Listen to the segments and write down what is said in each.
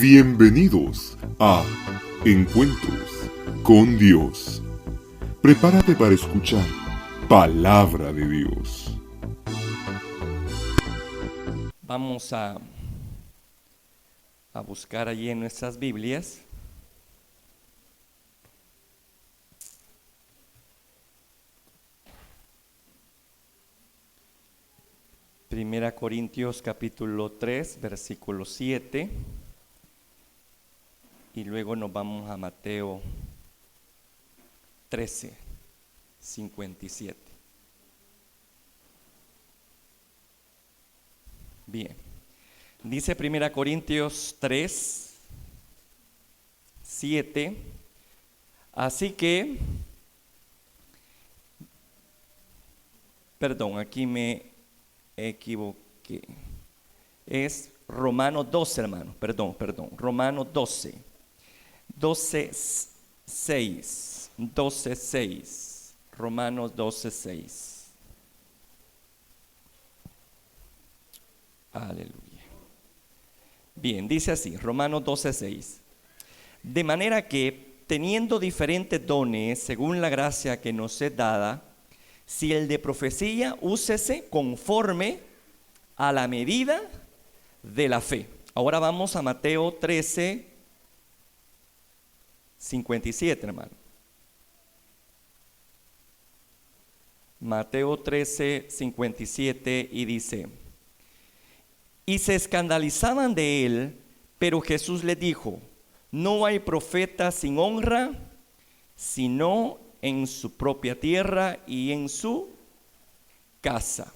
Bienvenidos a Encuentros con Dios. Prepárate para escuchar Palabra de Dios. Vamos a buscar allí en nuestras Biblias. Primera Corintios capítulo 3, versículo 7. Y luego nos vamos a Mateo 13, 57. Bien. Dice Primera Corintios 3, 7. Así que, aquí me equivoqué. Es Romanos 12, hermano. Romanos 12. 12:6. Romanos 12:6. Aleluya. Bien, dice así, Romanos 12:6. De manera que, teniendo diferentes dones, según la gracia que nos es dada, si el de profecía, úsese conforme a la medida de la fe. Ahora vamos a Mateo 13, 57, hermano. Mateo 13, 57, y dice: y se escandalizaban de él, pero Jesús les dijo: no hay profeta sin honra, sino en su propia tierra y en su casa.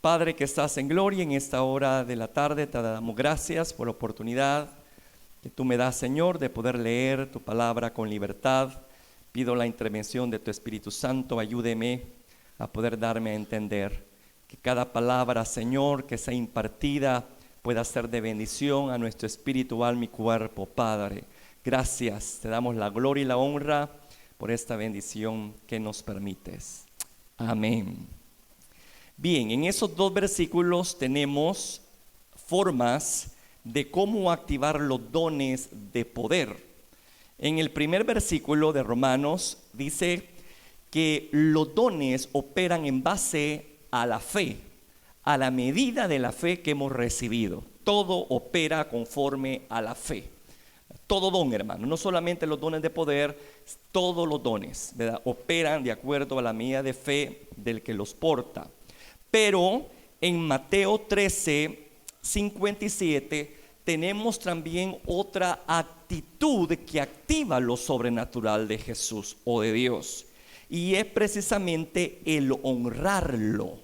Padre que estás en gloria, en esta hora de la tarde te damos gracias por la oportunidad que tú me das, Señor, de poder leer tu palabra con libertad. Pido la intervención de tu Espíritu Santo. Ayúdeme a poder darme a entender que cada palabra, Señor, que sea impartida pueda ser de bendición a nuestro espíritu, alma y cuerpo. Padre, gracias, te damos la gloria y la honra por esta bendición que nos permites. Amén. Bien, en esos dos versículos tenemos formas de cómo activar los dones de poder. En el primer versículo de Romanos dice que los dones operan en base a la fe, a la medida de la fe que hemos recibido. Todo opera conforme a la fe. Todo don, hermano, no solamente los dones de poder, todos los dones, ¿verdad?, operan de acuerdo a la medida de fe del que los porta. Pero en Mateo 13, 57 tenemos también otra actitud que activa lo sobrenatural de Jesús o de Dios, y es precisamente el honrarlo.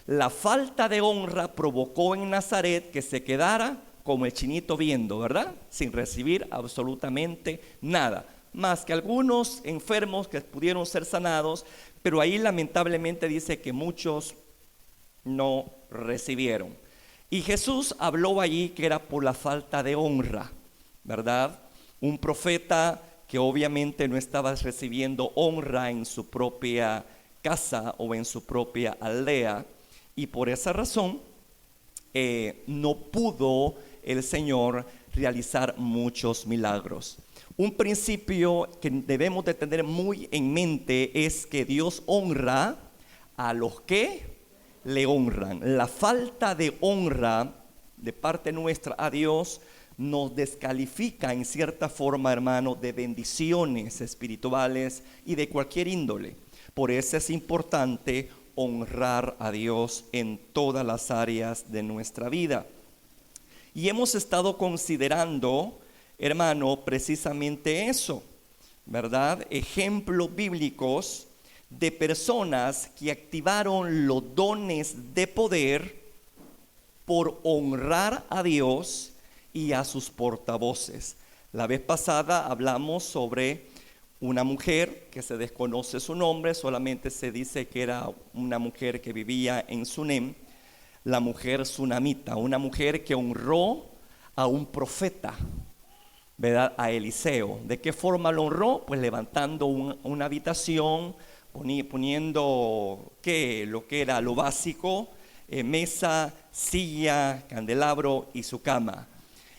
La falta de honra provocó en Nazaret que se quedara como el chinito viendo, ¿verdad?, sin recibir absolutamente nada, más que algunos enfermos que pudieron ser sanados, pero ahí lamentablemente dice que muchos no recibieron. Y Jesús habló allí que era por la falta de honra, ¿verdad? Un profeta que obviamente no estaba recibiendo honra en su propia casa o en su propia aldea, y por esa razón no pudo el Señor realizar muchos milagros. Un principio que debemos de tener muy en mente es que Dios honra a los que le honran. La falta de honra de parte nuestra a Dios nos descalifica en cierta forma, hermano, de bendiciones espirituales y de cualquier índole. Por eso es importante honrar a Dios en todas las áreas de nuestra vida. Y hemos estado considerando, hermano, precisamente eso, ¿verdad? Ejemplos bíblicos de personas que activaron los dones de poder por honrar a Dios y a sus portavoces. La vez pasada hablamos sobre una mujer que se desconoce su nombre, solamente se dice que era una mujer que vivía en Sunem, la mujer sunamita, una mujer que honró a un profeta, ¿verdad?, a Eliseo. ¿De qué forma lo honró? Pues levantando una habitación, poniendo lo que era lo básico, mesa, silla, candelabro y su cama.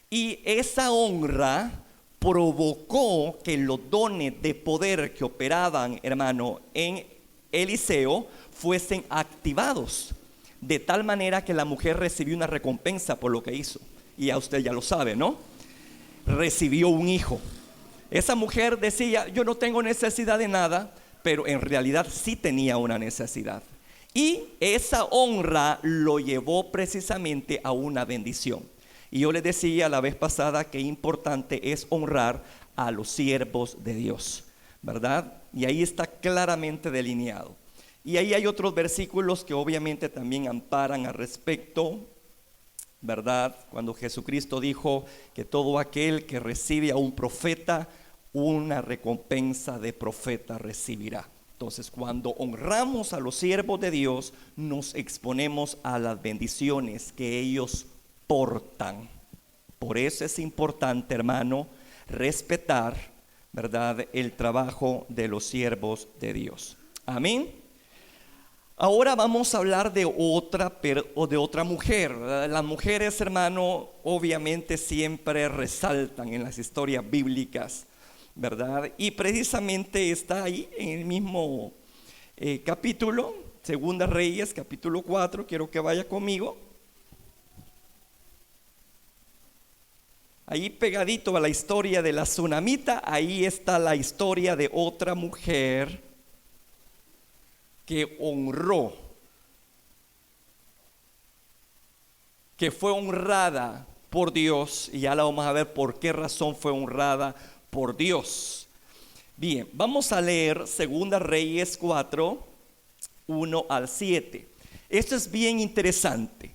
Y esa honra provocó que los dones de poder que operaban, hermano, en Eliseo fuesen activados, de tal manera que la mujer recibió una recompensa por lo que hizo. Y ya usted ya lo sabe, ¿no? Recibió un hijo. Esa mujer decía, yo no tengo necesidad de nada, pero en realidad sí tenía una necesidad. Y esa honra lo llevó precisamente a una bendición. Y yo les decía la vez pasada que importante es honrar a los siervos de Dios, ¿verdad? Y ahí está claramente delineado. Y ahí hay otros versículos que obviamente también amparan al respecto, ¿verdad? Cuando Jesucristo dijo que todo aquel que recibe a un profeta, una recompensa de profeta recibirá. Entonces, cuando honramos a los siervos de Dios, nos exponemos a las bendiciones que ellos portan. Por eso es importante, hermano, respetar, ¿verdad?, el trabajo de los siervos de Dios. Amén. Ahora vamos a hablar de otra mujer. Las mujeres, hermano, obviamente siempre resaltan en las historias bíblicas, ¿verdad? Y precisamente está ahí en el mismo capítulo, Segunda Reyes, capítulo 4. Quiero que vaya conmigo. Ahí pegadito a la historia de la tsunamita, ahí está la historia de otra mujer que honró, que fue honrada por Dios, y ya la vamos a ver por qué razón fue honrada por Dios. Bien, vamos a leer Segunda Reyes 4, 1 al 7. Esto es bien interesante.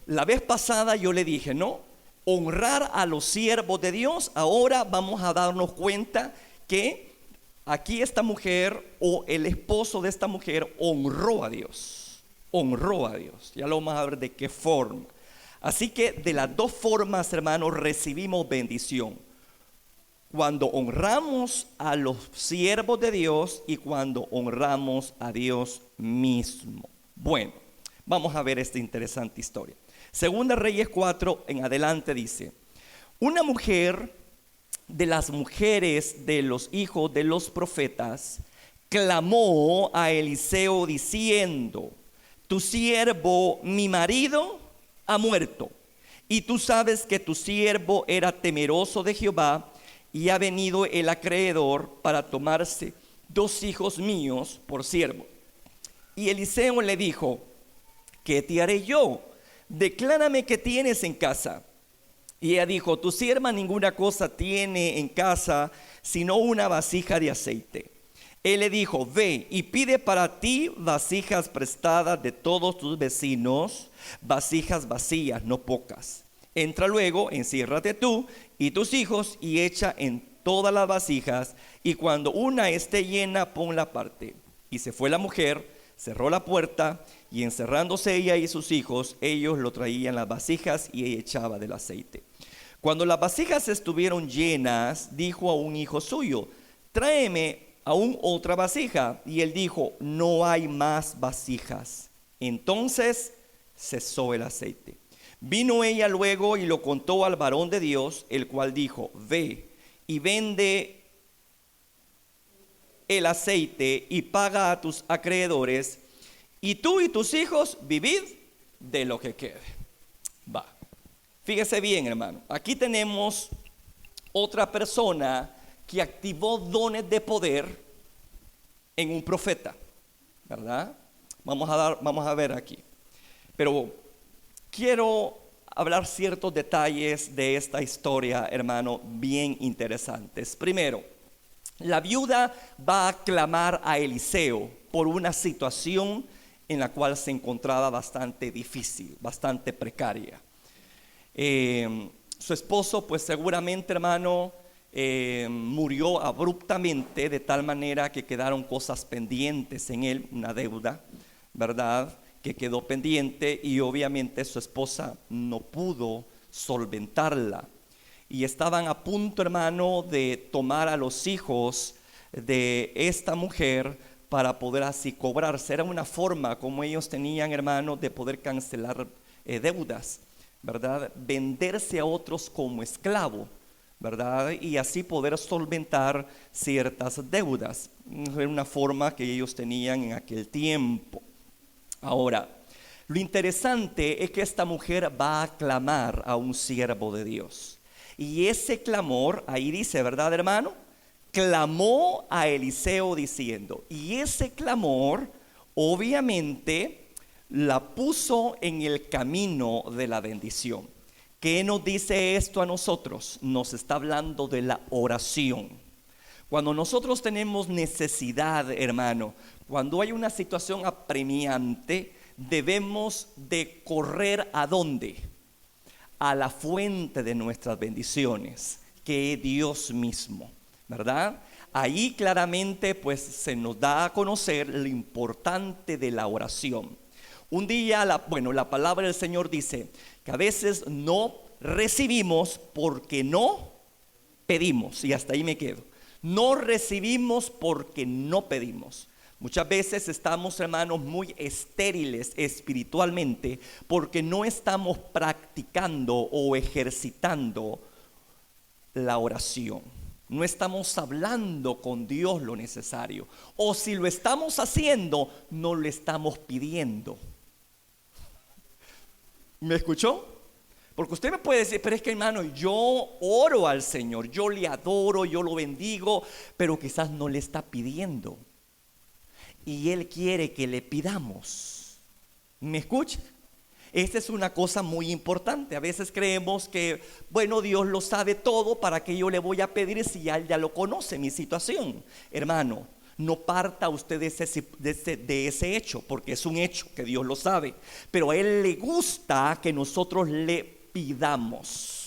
La vez pasada yo le dije, ¿no?, honrar a los siervos de Dios. Ahora vamos a darnos cuenta que aquí esta mujer, o el esposo de esta mujer, honró a Dios. Honró a Dios. Ya lo vamos a ver de qué forma. Así que de las dos formas, hermanos, recibimos bendición. Cuando honramos a los siervos de Dios y cuando honramos a Dios mismo. Bueno, vamos a ver esta interesante historia. Segunda Reyes 4 en adelante dice: una mujer de las mujeres de los hijos de los profetas clamó a Eliseo diciendo: tu siervo, mi marido, ha muerto, y tú sabes que tu siervo era temeroso de Jehová, y ha venido el acreedor para tomarse 2 hijos míos por siervo. Y Eliseo le dijo: ¿qué te haré yo? Declárame qué tienes en casa. Y ella dijo: tu sierva ninguna cosa tiene en casa sino una vasija de aceite. Él le dijo: ve y pide para ti vasijas prestadas de todos tus vecinos, vasijas vacías, no pocas. Entra luego, enciérrate tú y tus hijos y echa en todas las vasijas, y cuando una esté llena, ponla aparte. Y se fue la mujer, cerró la puerta, y encerrándose ella y sus hijos, ellos lo traían las vasijas y ella echaba del aceite. Cuando las vasijas estuvieron llenas, dijo a un hijo suyo: tráeme aún otra vasija. Y él dijo: no hay más vasijas. Entonces cesó el aceite. Vino ella luego y lo contó al varón de Dios, el cual dijo: ve y vende el aceite y paga a tus acreedores, y tú y tus hijos vivid de lo que quede. Va. Fíjese bien, hermano. Aquí tenemos otra persona que activó dones de poder en un profeta, ¿verdad? Vamos a ver aquí. Pero quiero hablar ciertos detalles de esta historia, hermano, bien interesantes. Primero, la viuda va a clamar a Eliseo por una situación en la cual se encontraba bastante difícil, bastante precaria. Su esposo, pues seguramente, hermano, murió abruptamente, de tal manera que quedaron cosas pendientes en él, una deuda, ¿verdad?, que quedó pendiente, y obviamente su esposa no pudo solventarla. Y estaban a punto, hermano, de tomar a los hijos de esta mujer para poder así cobrarse. Era una forma como ellos tenían, hermanos, de poder cancelar deudas, ¿verdad? Venderse a otros como esclavo, ¿verdad? Y así poder solventar ciertas deudas. Era una forma que ellos tenían en aquel tiempo. Ahora, lo interesante es que esta mujer va a clamar a un siervo de Dios. Y ese clamor, ahí dice, ¿verdad, hermano? Clamó a Eliseo diciendo, y ese clamor obviamente la puso en el camino de la bendición. ¿Qué nos dice esto a nosotros? Nos está hablando de la oración. Cuando nosotros tenemos necesidad, hermano, cuando hay una situación apremiante, debemos de correr ¿a dónde? A la fuente de nuestras bendiciones, que es Dios mismo, ¿verdad? Ahí claramente pues se nos da a conocer lo importante de la oración. Un día, la palabra del Señor dice que a veces no recibimos porque no pedimos, y hasta ahí me quedo. No recibimos porque no pedimos. Muchas veces estamos, hermanos, muy estériles espiritualmente porque no estamos practicando o ejercitando la oración. No estamos hablando con Dios lo necesario. O si lo estamos haciendo, no lo estamos pidiendo. ¿Me escuchó? Porque usted me puede decir, pero es que, hermano, yo oro al Señor, yo le adoro, yo lo bendigo, pero quizás no le está pidiendo. Y Él quiere que le pidamos. ¿Me escucha? Esta es una cosa muy importante. A veces creemos que, bueno, Dios lo sabe todo, ¿para qué yo le voy a pedir si Él ya lo conoce mi situación? Hermano, no parta usted de ese hecho, porque es un hecho que Dios lo sabe. Pero a Él le gusta que nosotros le pidamos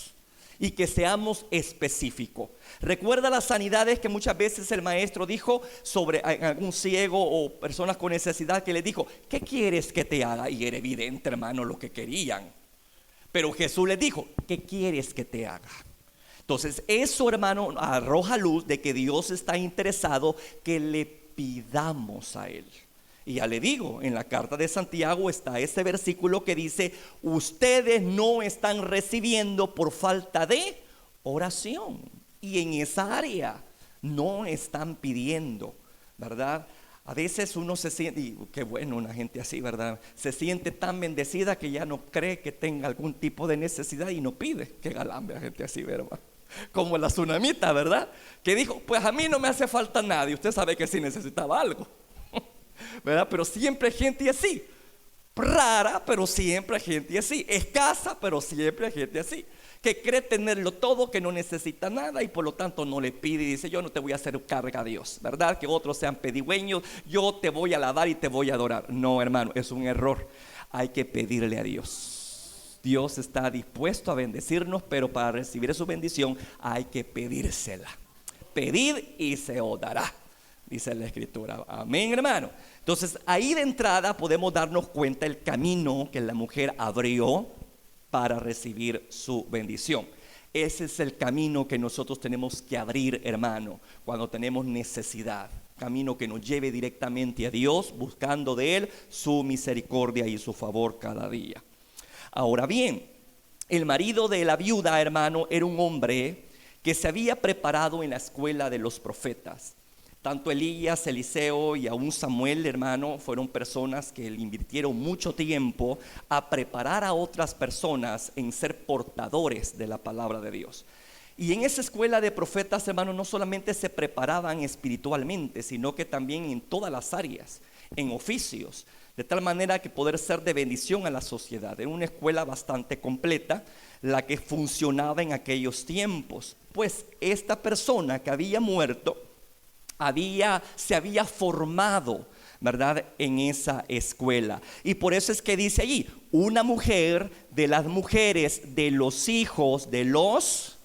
y que seamos específicos. Recuerda las sanidades que muchas veces el maestro dijo sobre algún ciego o personas con necesidad, que le dijo, ¿qué quieres que te haga? Y era evidente, hermano, lo que querían. Pero Jesús les dijo, ¿qué quieres que te haga? Entonces eso, hermano, arroja luz de que Dios está interesado que le pidamos a Él. Y ya le digo, en la carta de Santiago está ese versículo que dice, ustedes no están recibiendo por falta de oración. Y en esa área no están pidiendo, ¿verdad? A veces uno se siente, y qué bueno una gente así, ¿verdad? Se siente tan bendecida que ya no cree que tenga algún tipo de necesidad y no pide. Qué galambe la gente así, ¿verdad? Como la tsunamita, ¿verdad? Que dijo, pues a mí no me hace falta nada. Y usted sabe que sí necesitaba algo, ¿verdad? Pero siempre hay gente así. Rara, pero siempre hay gente así. Escasa, pero siempre hay gente así, que cree tenerlo todo, que no necesita nada y por lo tanto no le pide y dice, yo no te voy a hacer carga a Dios, ¿verdad? Que otros sean pedigüeños, yo te voy a alabar y te voy a adorar. No, hermano, es un error. Hay que pedirle a Dios. Dios está dispuesto a bendecirnos, pero para recibir su bendición hay que pedírsela. Pedid y se os dará, dice la Escritura. Amén, hermano. Entonces ahí de entrada podemos darnos cuenta el camino que la mujer abrió para recibir su bendición. Ese es el camino que nosotros tenemos que abrir, hermano, cuando tenemos necesidad. Camino que nos lleve directamente a Dios, buscando de Él su misericordia y su favor cada día. Ahora bien, el marido de la viuda, hermano, era un hombre que se había preparado en la escuela de los profetas. Tanto Elías, Eliseo y aún Samuel, hermano, fueron personas que le invirtieron mucho tiempo a preparar a otras personas en ser portadores de la palabra de Dios. Y en esa escuela de profetas, hermano, no solamente se preparaban espiritualmente, sino que también en todas las áreas, en oficios, de tal manera que poder ser de bendición a la sociedad. Era una escuela bastante completa la que funcionaba en aquellos tiempos. Pues esta persona que había muerto se había formado, ¿verdad?, en esa escuela. Y por eso es que dice allí, una mujer de las mujeres de los hijos de los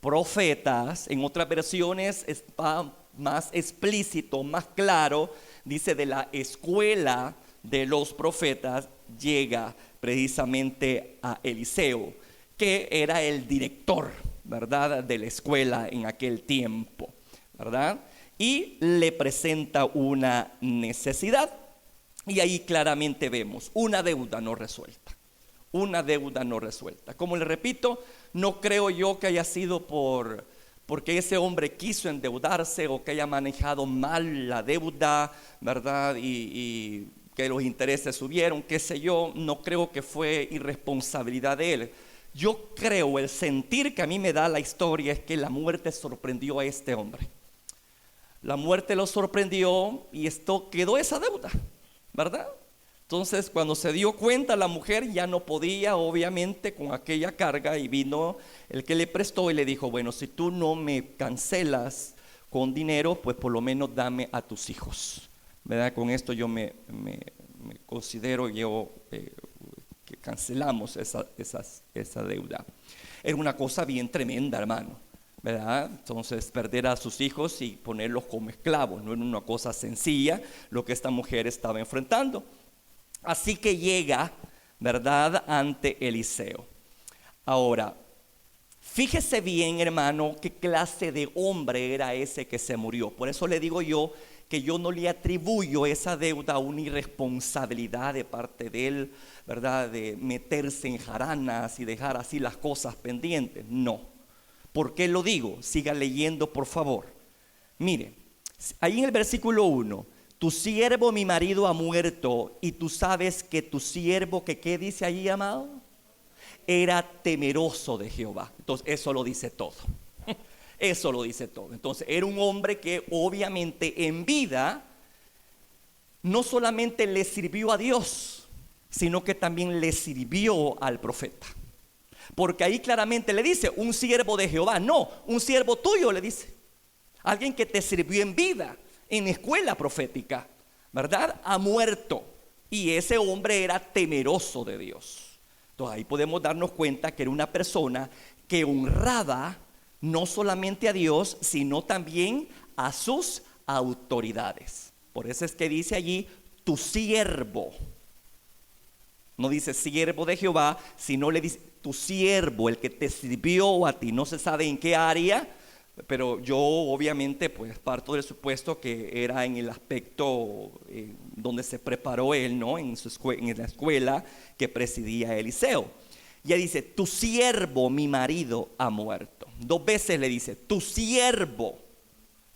profetas. En otras versiones está más explícito, más claro, dice de la escuela de los profetas, llega precisamente a Eliseo, que era el director, ¿verdad?, de la escuela en aquel tiempo, ¿verdad? y le presenta una necesidad. Y ahí claramente vemos una deuda no resuelta. Una deuda no resuelta. Como le repito, no creo yo que haya sido porque ese hombre quiso endeudarse o que haya manejado mal la deuda, ¿verdad? Y que los intereses subieron, qué sé yo. No creo que fue irresponsabilidad de él. Yo creo, el sentir que a mí me da la historia es que la muerte sorprendió a este hombre. La muerte lo sorprendió y esto quedó esa deuda, ¿verdad? Entonces, cuando se dio cuenta, la mujer ya no podía, obviamente, con aquella carga, y vino el que le prestó y le dijo: bueno, si tú no me cancelas con dinero, pues por lo menos dame a tus hijos, ¿verdad? Con esto yo me considero que cancelamos esa deuda. Era una cosa bien tremenda, hermano, ¿verdad? Entonces, perder a sus hijos y ponerlos como esclavos no era una cosa sencilla lo que esta mujer estaba enfrentando. Así que llega, ¿verdad?, ante Eliseo. Ahora, fíjese bien, hermano, qué clase de hombre era ese que se murió. Por eso le digo yo que yo no le atribuyo esa deuda a una irresponsabilidad de parte de él, ¿verdad?, de meterse en jaranas y dejar así las cosas pendientes. No. ¿Por qué lo digo? Siga leyendo, por favor. Mire, ahí en el versículo 1, tu siervo mi marido ha muerto, y tú sabes que tu siervo, que ¿qué dice allí, amado? Era temeroso de Jehová. Entonces eso lo dice todo. Eso lo dice todo. Entonces era un hombre que obviamente en vida no solamente le sirvió a Dios, sino que también le sirvió al profeta. Porque ahí claramente le dice: un siervo de Jehová, no, un siervo tuyo, le dice. Alguien que te sirvió en vida, en escuela profética, ¿verdad? Ha muerto. Y ese hombre era temeroso de Dios. Entonces ahí podemos darnos cuenta que era una persona que honraba no solamente a Dios, sino también a sus autoridades. Por eso es que dice allí: tu siervo. No dice siervo de Jehová, sino le dice tu siervo, el que te sirvió a ti. No se sabe en qué área, pero yo obviamente pues parto del supuesto que era en el aspecto donde se preparó él, ¿no? En la escuela que presidía Eliseo. Ya dice: tu siervo, mi marido, ha muerto. 2 veces le dice: tu siervo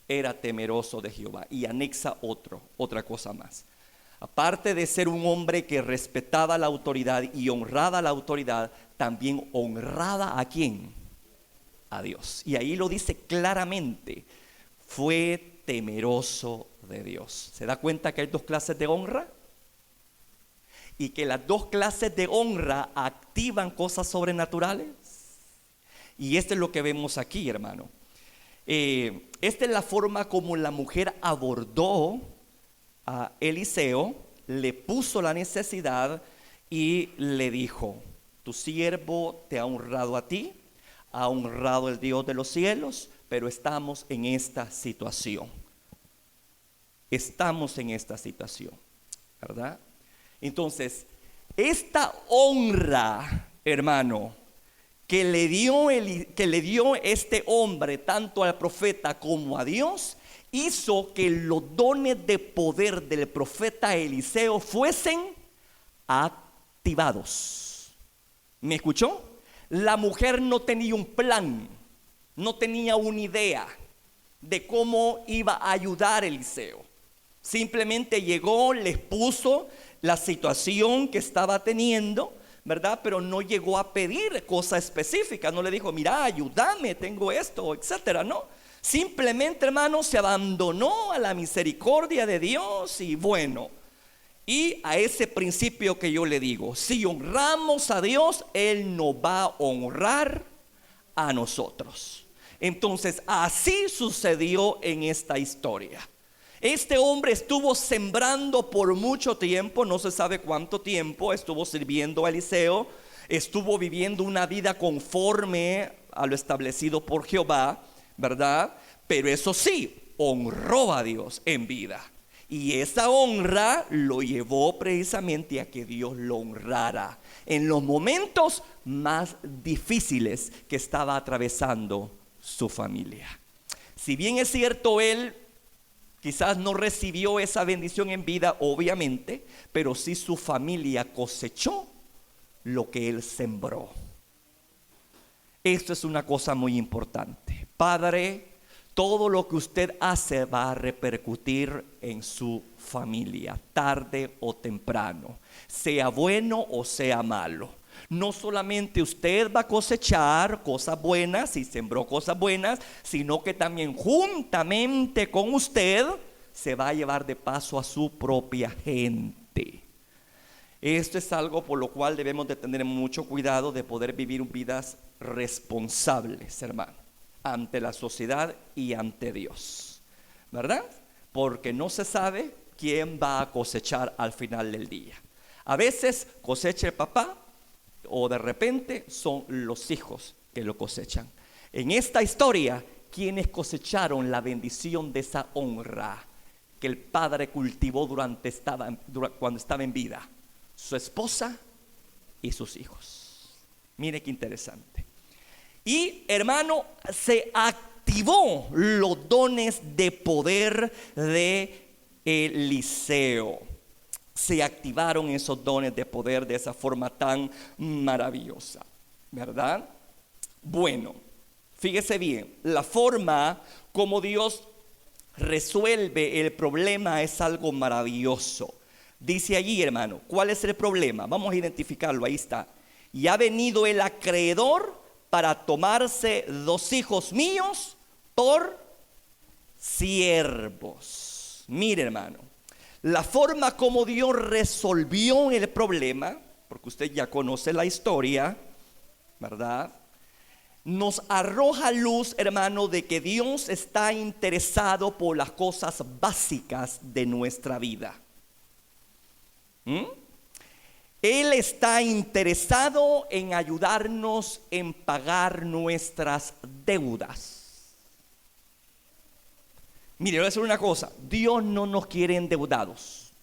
era temeroso de Jehová. Y anexa otra cosa más. Aparte de ser un hombre que respetaba la autoridad y honraba la autoridad, también honraba ¿a quién? A Dios. Y ahí lo dice claramente: fue temeroso de Dios. ¿Se da cuenta que hay 2 clases de honra? Y que las 2 clases de honra activan cosas sobrenaturales. Y esto es lo que vemos aquí, hermano. Esta es la forma como la mujer abordó a Eliseo, le puso la necesidad y le dijo: tu siervo te ha honrado a ti, ha honrado el Dios de los cielos, pero estamos en esta situación. Estamos en esta situación, ¿verdad? Entonces, esta honra, hermano, que le dio este hombre tanto al profeta como a Dios, hizo que los dones de poder del profeta Eliseo fuesen activados. ¿Me escuchó? La mujer no tenía un plan, no tenía una idea de cómo iba a ayudar a Eliseo. Simplemente llegó, les puso la situación que estaba teniendo, ¿verdad? Pero no llegó a pedir cosa específica. No le dijo: mira, ayúdame, tengo esto, etcétera. No. Simplemente, hermano, se abandonó a la misericordia de Dios. Y bueno, y a ese principio que yo le digo: si honramos a Dios, Él nos va a honrar a nosotros. Entonces, así sucedió en esta historia. Este hombre estuvo sembrando por mucho tiempo, no se sabe cuánto tiempo, estuvo sirviendo a Eliseo, estuvo viviendo una vida conforme a lo establecido por Jehová, ¿verdad? Pero eso sí, honró a Dios en vida. Y esa honra lo llevó precisamente a que Dios lo honrara en los momentos más difíciles que estaba atravesando su familia. Si bien es cierto, él Quizás no recibió esa bendición en vida, obviamente, pero sí su familia cosechó lo que él sembró. Esto es una cosa muy importante. Padre, todo lo que usted hace va a repercutir en su familia, tarde o temprano, sea bueno o sea malo. No solamente usted va a cosechar cosas buenas y sembró cosas buenas, sino que también juntamente con usted se va a llevar de paso a su propia gente. Esto es algo por lo cual debemos de tener mucho cuidado de poder vivir vidas responsables, hermano, ante la sociedad y ante Dios, ¿verdad? Porque no se sabe quién va a cosechar al final del día. A veces cosecha el papá, o de repente son los hijos que lo cosechan. En esta historia, ¿quiénes cosecharon la bendición de esa honra que el padre cultivó cuando estaba en vida? Su esposa y sus hijos. Mire qué interesante. Y hermano, se activó los dones de poder de Eliseo. Se activaron esos dones de poder de esa forma tan maravillosa, ¿verdad? Bueno, fíjese bien, la forma como Dios resuelve el problema es algo maravilloso. Dice allí, hermano, ¿cuál es el problema? Vamos a identificarlo, ahí está. Y ha venido el acreedor para tomarse 2 hijos míos por siervos. Mire, hermano, la forma como Dios resolvió el problema, porque usted ya conoce la historia, ¿verdad? Nos arroja luz, hermano, de que Dios está interesado por las cosas básicas de nuestra vida. Él está interesado en ayudarnos en pagar nuestras deudas. Mire, voy a decir una cosa, Dios no nos quiere endeudados.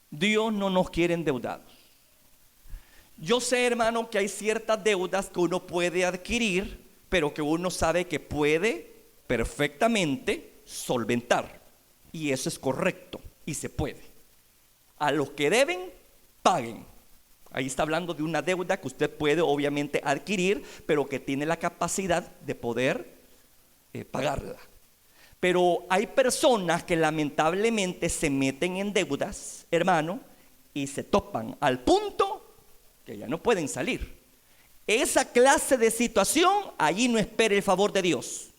Dios no nos quiere endeudados. Yo sé, hermano, que hay ciertas deudas que uno puede adquirir, pero que uno sabe que puede perfectamente solventar. Y eso es correcto y se puede. A los que deben, paguen. Ahí está hablando de una deuda que usted puede obviamente adquirir, pero que tiene la capacidad de poder pagarla. Pero hay personas que lamentablemente se meten en deudas, hermano, y se topan al punto que ya no pueden salir. Esa clase de situación, allí no espere el favor de Dios,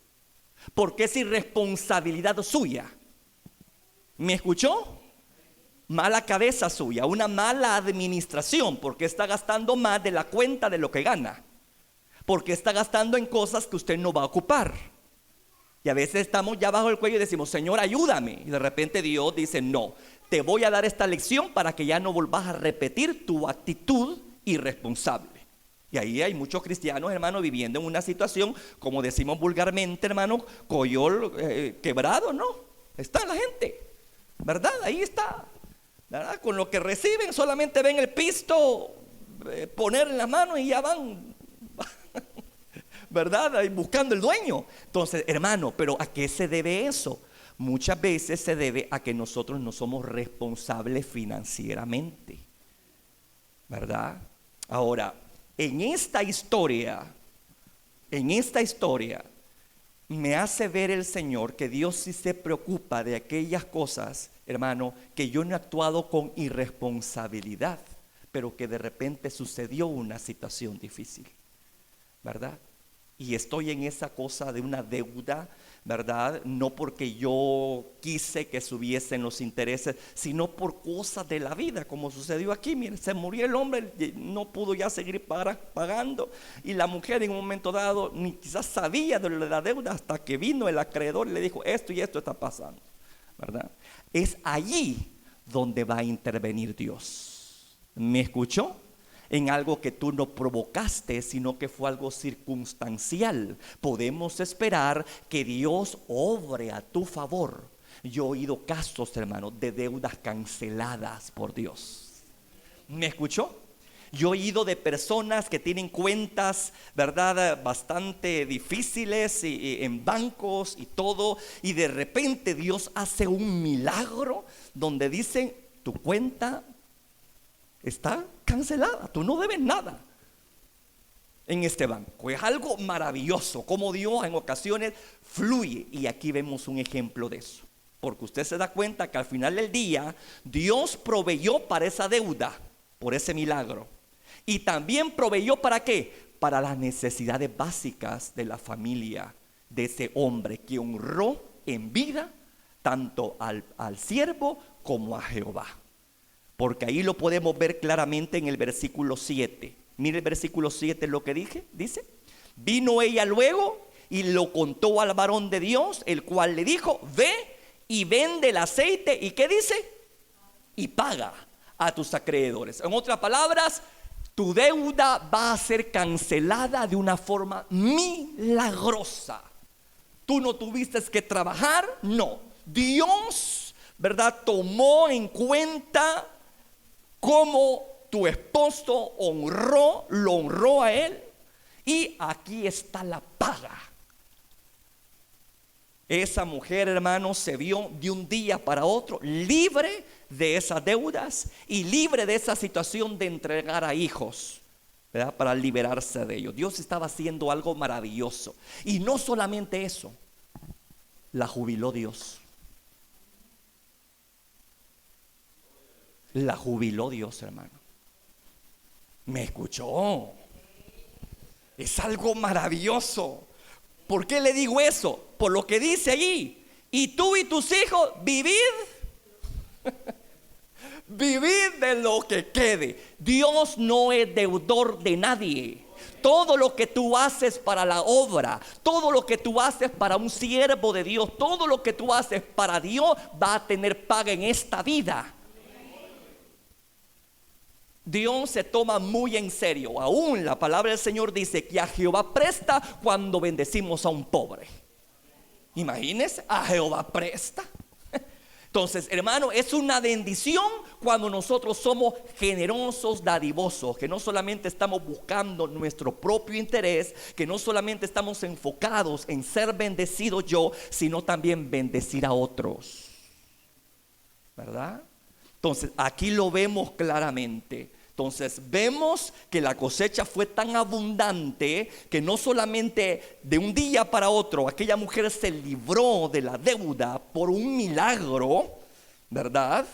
porque es irresponsabilidad suya. ¿Me escuchó? Mala cabeza suya, una mala administración, porque está gastando más de la cuenta de lo que gana, porque está gastando en cosas que usted no va a ocupar. Y a veces estamos ya bajo el cuello y decimos, Señor, ayúdame. Y de repente Dios dice, no, te voy a dar esta lección para que ya no volvás a repetir tu actitud irresponsable. Y ahí hay muchos cristianos, hermano, viviendo en una situación, como decimos vulgarmente, hermano, coyol quebrado, ¿no? Está la gente, ¿verdad? Ahí está, ¿verdad? Con lo que reciben solamente ven el pisto poner en las manos y ya van, ¿verdad? Ahí buscando el dueño. Entonces, hermano, ¿pero a qué se debe eso? Muchas veces se debe a que nosotros no somos responsables financieramente, ¿verdad? Ahora, en esta historia me hace ver el Señor que Dios sí se preocupa de aquellas cosas, hermano, que yo no he actuado con irresponsabilidad, pero que de repente sucedió una situación difícil, ¿verdad? Y estoy en esa cosa de una deuda, ¿verdad? No porque yo quise que subiesen los intereses, sino por cosas de la vida, como sucedió aquí. Miren, se murió el hombre, no pudo ya seguir pagando, y la mujer en un momento dado ni quizás sabía de la deuda hasta que vino el acreedor y le dijo, esto y esto está pasando, ¿verdad? Es allí donde va a intervenir Dios. ¿Me escuchó? En algo que tú no provocaste, sino que fue algo circunstancial. Podemos esperar que Dios obre a tu favor. Yo he oído casos, hermano, de deudas canceladas por Dios. ¿Me escuchó? Yo he ido de personas que tienen cuentas, ¿verdad?, bastante difíciles y en bancos y todo, y de repente Dios hace un milagro donde dicen: tu cuenta está cancelada, tú no debes nada en este banco. Es algo maravilloso como Dios en ocasiones fluye, y aquí vemos un ejemplo de eso, porque usted se da cuenta que al final del día Dios proveyó para esa deuda, por ese milagro, y también proveyó ¿para qué? Para las necesidades básicas de la familia de ese hombre que honró en vida tanto al siervo como a Jehová, porque ahí lo podemos ver claramente en el versículo 7. Mire el versículo 7 lo que dice: vino ella luego y lo contó al varón de Dios, el cual le dijo: ve y vende el aceite, ¿y qué dice? Y paga a tus acreedores. En otras palabras, tu deuda va a ser cancelada de una forma milagrosa. Tú no tuviste que trabajar, no. Dios, ¿verdad?, tomó en cuenta cómo tu esposo lo honró a él, y aquí está la paga. Esa mujer, hermano, se vio de un día para otro libre de esas deudas y libre de esa situación de entregar a hijos, ¿verdad?, para liberarse de ellos. Dios estaba haciendo algo maravilloso, y no solamente eso, la jubiló Dios. La jubiló Dios, hermano. ¿Me escuchó? Es algo maravilloso. ¿Por qué le digo eso? Por lo que dice allí: y tú y tus hijos vivid vivid de lo que quede. Dios no es deudor de nadie. Todo lo que tú haces para la obra, todo lo que tú haces para un siervo de Dios, todo lo que tú haces para Dios va a tener paga en esta vida. Dios se toma muy en serio. Aún la palabra del Señor dice que a Jehová presta cuando bendecimos a un pobre. Imagínense, a Jehová presta. Entonces, hermano, es una bendición cuando nosotros somos generosos, dadivosos, que no solamente estamos buscando nuestro propio interés, que no solamente estamos enfocados en ser bendecido yo, sino también bendecir a otros, ¿verdad? Entonces, aquí lo vemos claramente. Entonces vemos que la cosecha fue tan abundante que no solamente de un día para otro aquella mujer se libró de la deuda por un milagro, ¿verdad?,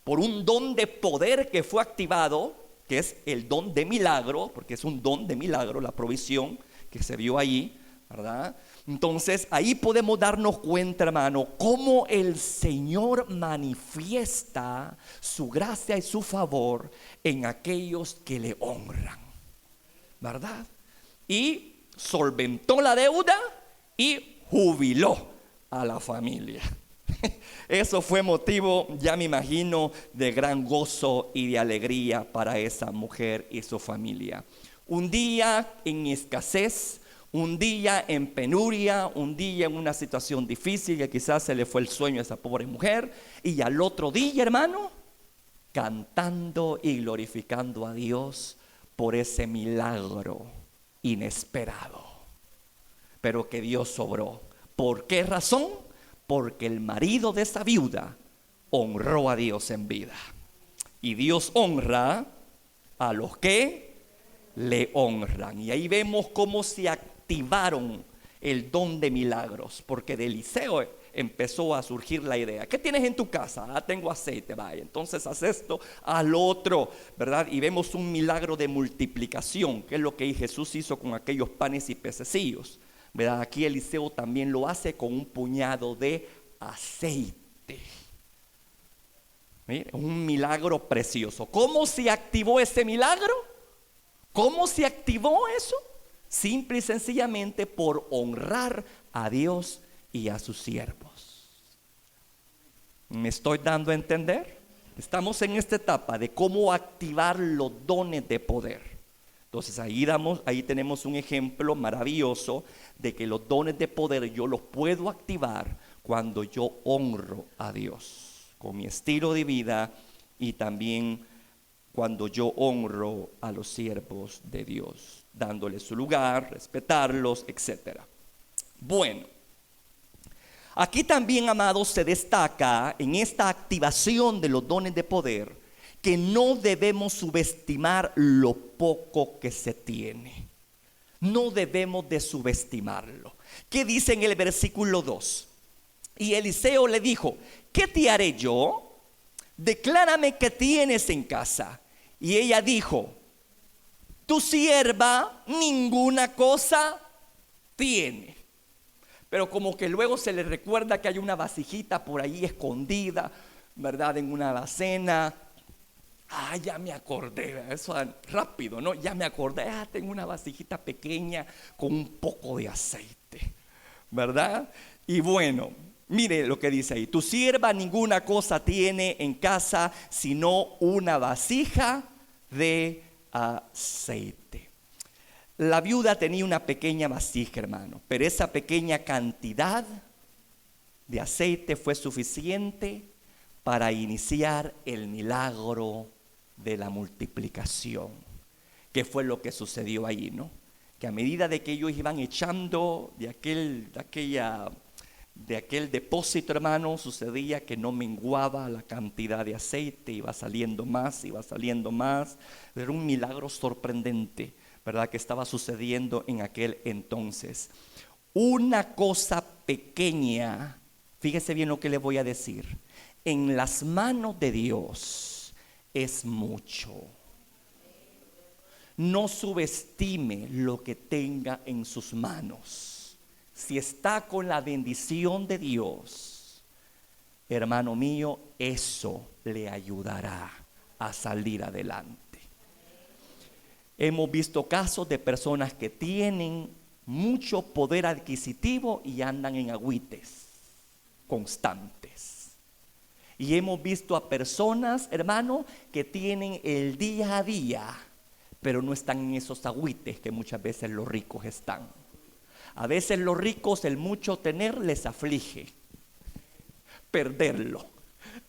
por un don de poder que fue activado, que es el don de milagro, porque es un don de milagro la provisión que se vio allí, ¿verdad? Entonces ahí podemos darnos cuenta, hermano, cómo el Señor manifiesta su gracia y su favor en aquellos que le honran, ¿verdad? Y solventó la deuda y jubiló a la familia. Eso fue motivo, ya me imagino, de gran gozo y de alegría para esa mujer y su familia. Un día en escasez, un día en penuria, un día en una situación difícil que quizás se le fue el sueño a esa pobre mujer, y al otro día, hermano, cantando y glorificando a Dios por ese milagro inesperado, pero que Dios obró. ¿Por qué razón? Porque el marido de esa viuda honró a Dios en vida, y Dios honra a los que le honran. Y ahí vemos cómo se activaron el don de milagros, porque de Eliseo empezó a surgir la idea. ¿Qué tienes en tu casa? Ah, tengo aceite, vaya, entonces haz esto, haz lo otro, ¿verdad? Y vemos un milagro de multiplicación, que es lo que Jesús hizo con aquellos panes y pececillos, ¿verdad? Aquí Eliseo también lo hace con un puñado de aceite. ¿Mira? Un milagro precioso. ¿Cómo se activó ese milagro? ¿Cómo se activó eso? Simple y sencillamente por honrar a Dios y a sus siervos. ¿Me estoy dando a entender? Estamos en esta etapa de cómo activar los dones de poder. Entonces ahí tenemos un ejemplo maravilloso de que los dones de poder yo los puedo activar cuando yo honro a Dios con mi estilo de vida y también cuando yo honro a los siervos de Dios, dándoles su lugar, respetarlos, etc. Bueno, aquí también, amados, se destaca en esta activación de los dones de poder que no debemos subestimar lo poco que se tiene. No debemos de subestimarlo. ¿Qué dice en el versículo 2? Y Eliseo le dijo: ¿qué te haré yo? Declárame qué tienes en casa. Y ella dijo: tu sierva ninguna cosa tiene. Pero como que luego se le recuerda que hay una vasijita por ahí escondida, ¿verdad? En una alacena. Ya me acordé, eso rápido, ¿no? Ya me acordé, tengo una vasijita pequeña con un poco de aceite, ¿verdad? Y bueno, mire lo que dice ahí: tu sierva ninguna cosa tiene en casa sino una vasija de aceite. La viuda tenía una pequeña vasija, hermano, pero esa pequeña cantidad de aceite fue suficiente para iniciar el milagro de la multiplicación, que fue lo que sucedió ahí, ¿no? Que a medida de que ellos iban echando de aquel depósito, hermano, sucedía que no menguaba la cantidad de aceite, iba saliendo más. Era un milagro sorprendente, ¿verdad?, que estaba sucediendo en aquel entonces. Una cosa pequeña, fíjese bien lo que le voy a decir, en las manos de Dios es mucho. No subestime lo que tenga en sus manos. Si está con la bendición de Dios, hermano mío, eso le ayudará a salir adelante. Hemos visto casos de personas que tienen mucho poder adquisitivo y andan en agüites constantes. Y hemos visto a personas, hermano, que tienen el día a día, pero no están en esos agüites que muchas veces los ricos están. A veces los ricos, el mucho tener les aflige, perderlo,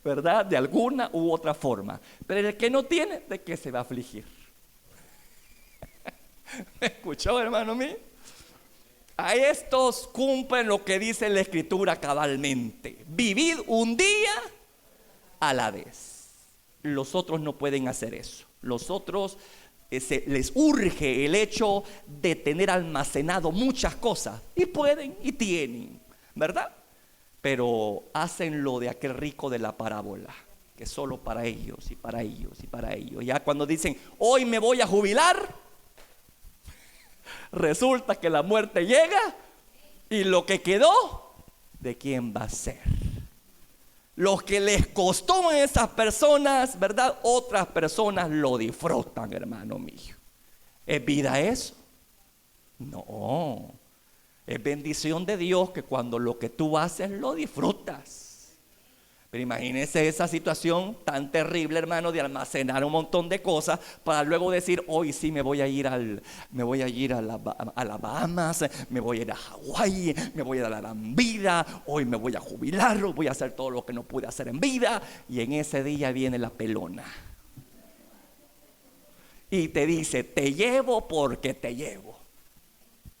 ¿verdad? De alguna u otra forma. Pero el que no tiene, ¿de qué se va a afligir? ¿Me escuchó, hermano mío? A estos cumplen lo que dice la Escritura cabalmente: vivid un día a la vez. Los otros no pueden hacer eso. Los otros les urge el hecho de tener almacenado muchas cosas, y pueden y tienen, ¿verdad? Pero hacen lo de aquel rico de la parábola, que solo para ellos y para ellos y para ellos. Ya cuando dicen: hoy me voy a jubilar, resulta que la muerte llega y lo que quedó, ¿de quién va a ser? Los que les costó a esas personas, ¿verdad?, otras personas lo disfrutan, hermano mío. ¿Es vida eso? No. Es bendición de Dios que cuando lo que tú haces lo disfrutas. Pero imagínese esa situación tan terrible, hermano, de almacenar un montón de cosas para luego decir: hoy sí me voy a ir a las Bahamas, me voy a ir a Hawái, me voy a ir a la gran vida, hoy me voy a jubilar, voy a hacer todo lo que no pude hacer en vida. Y en ese día viene la pelona y te dice: te llevo porque te llevo.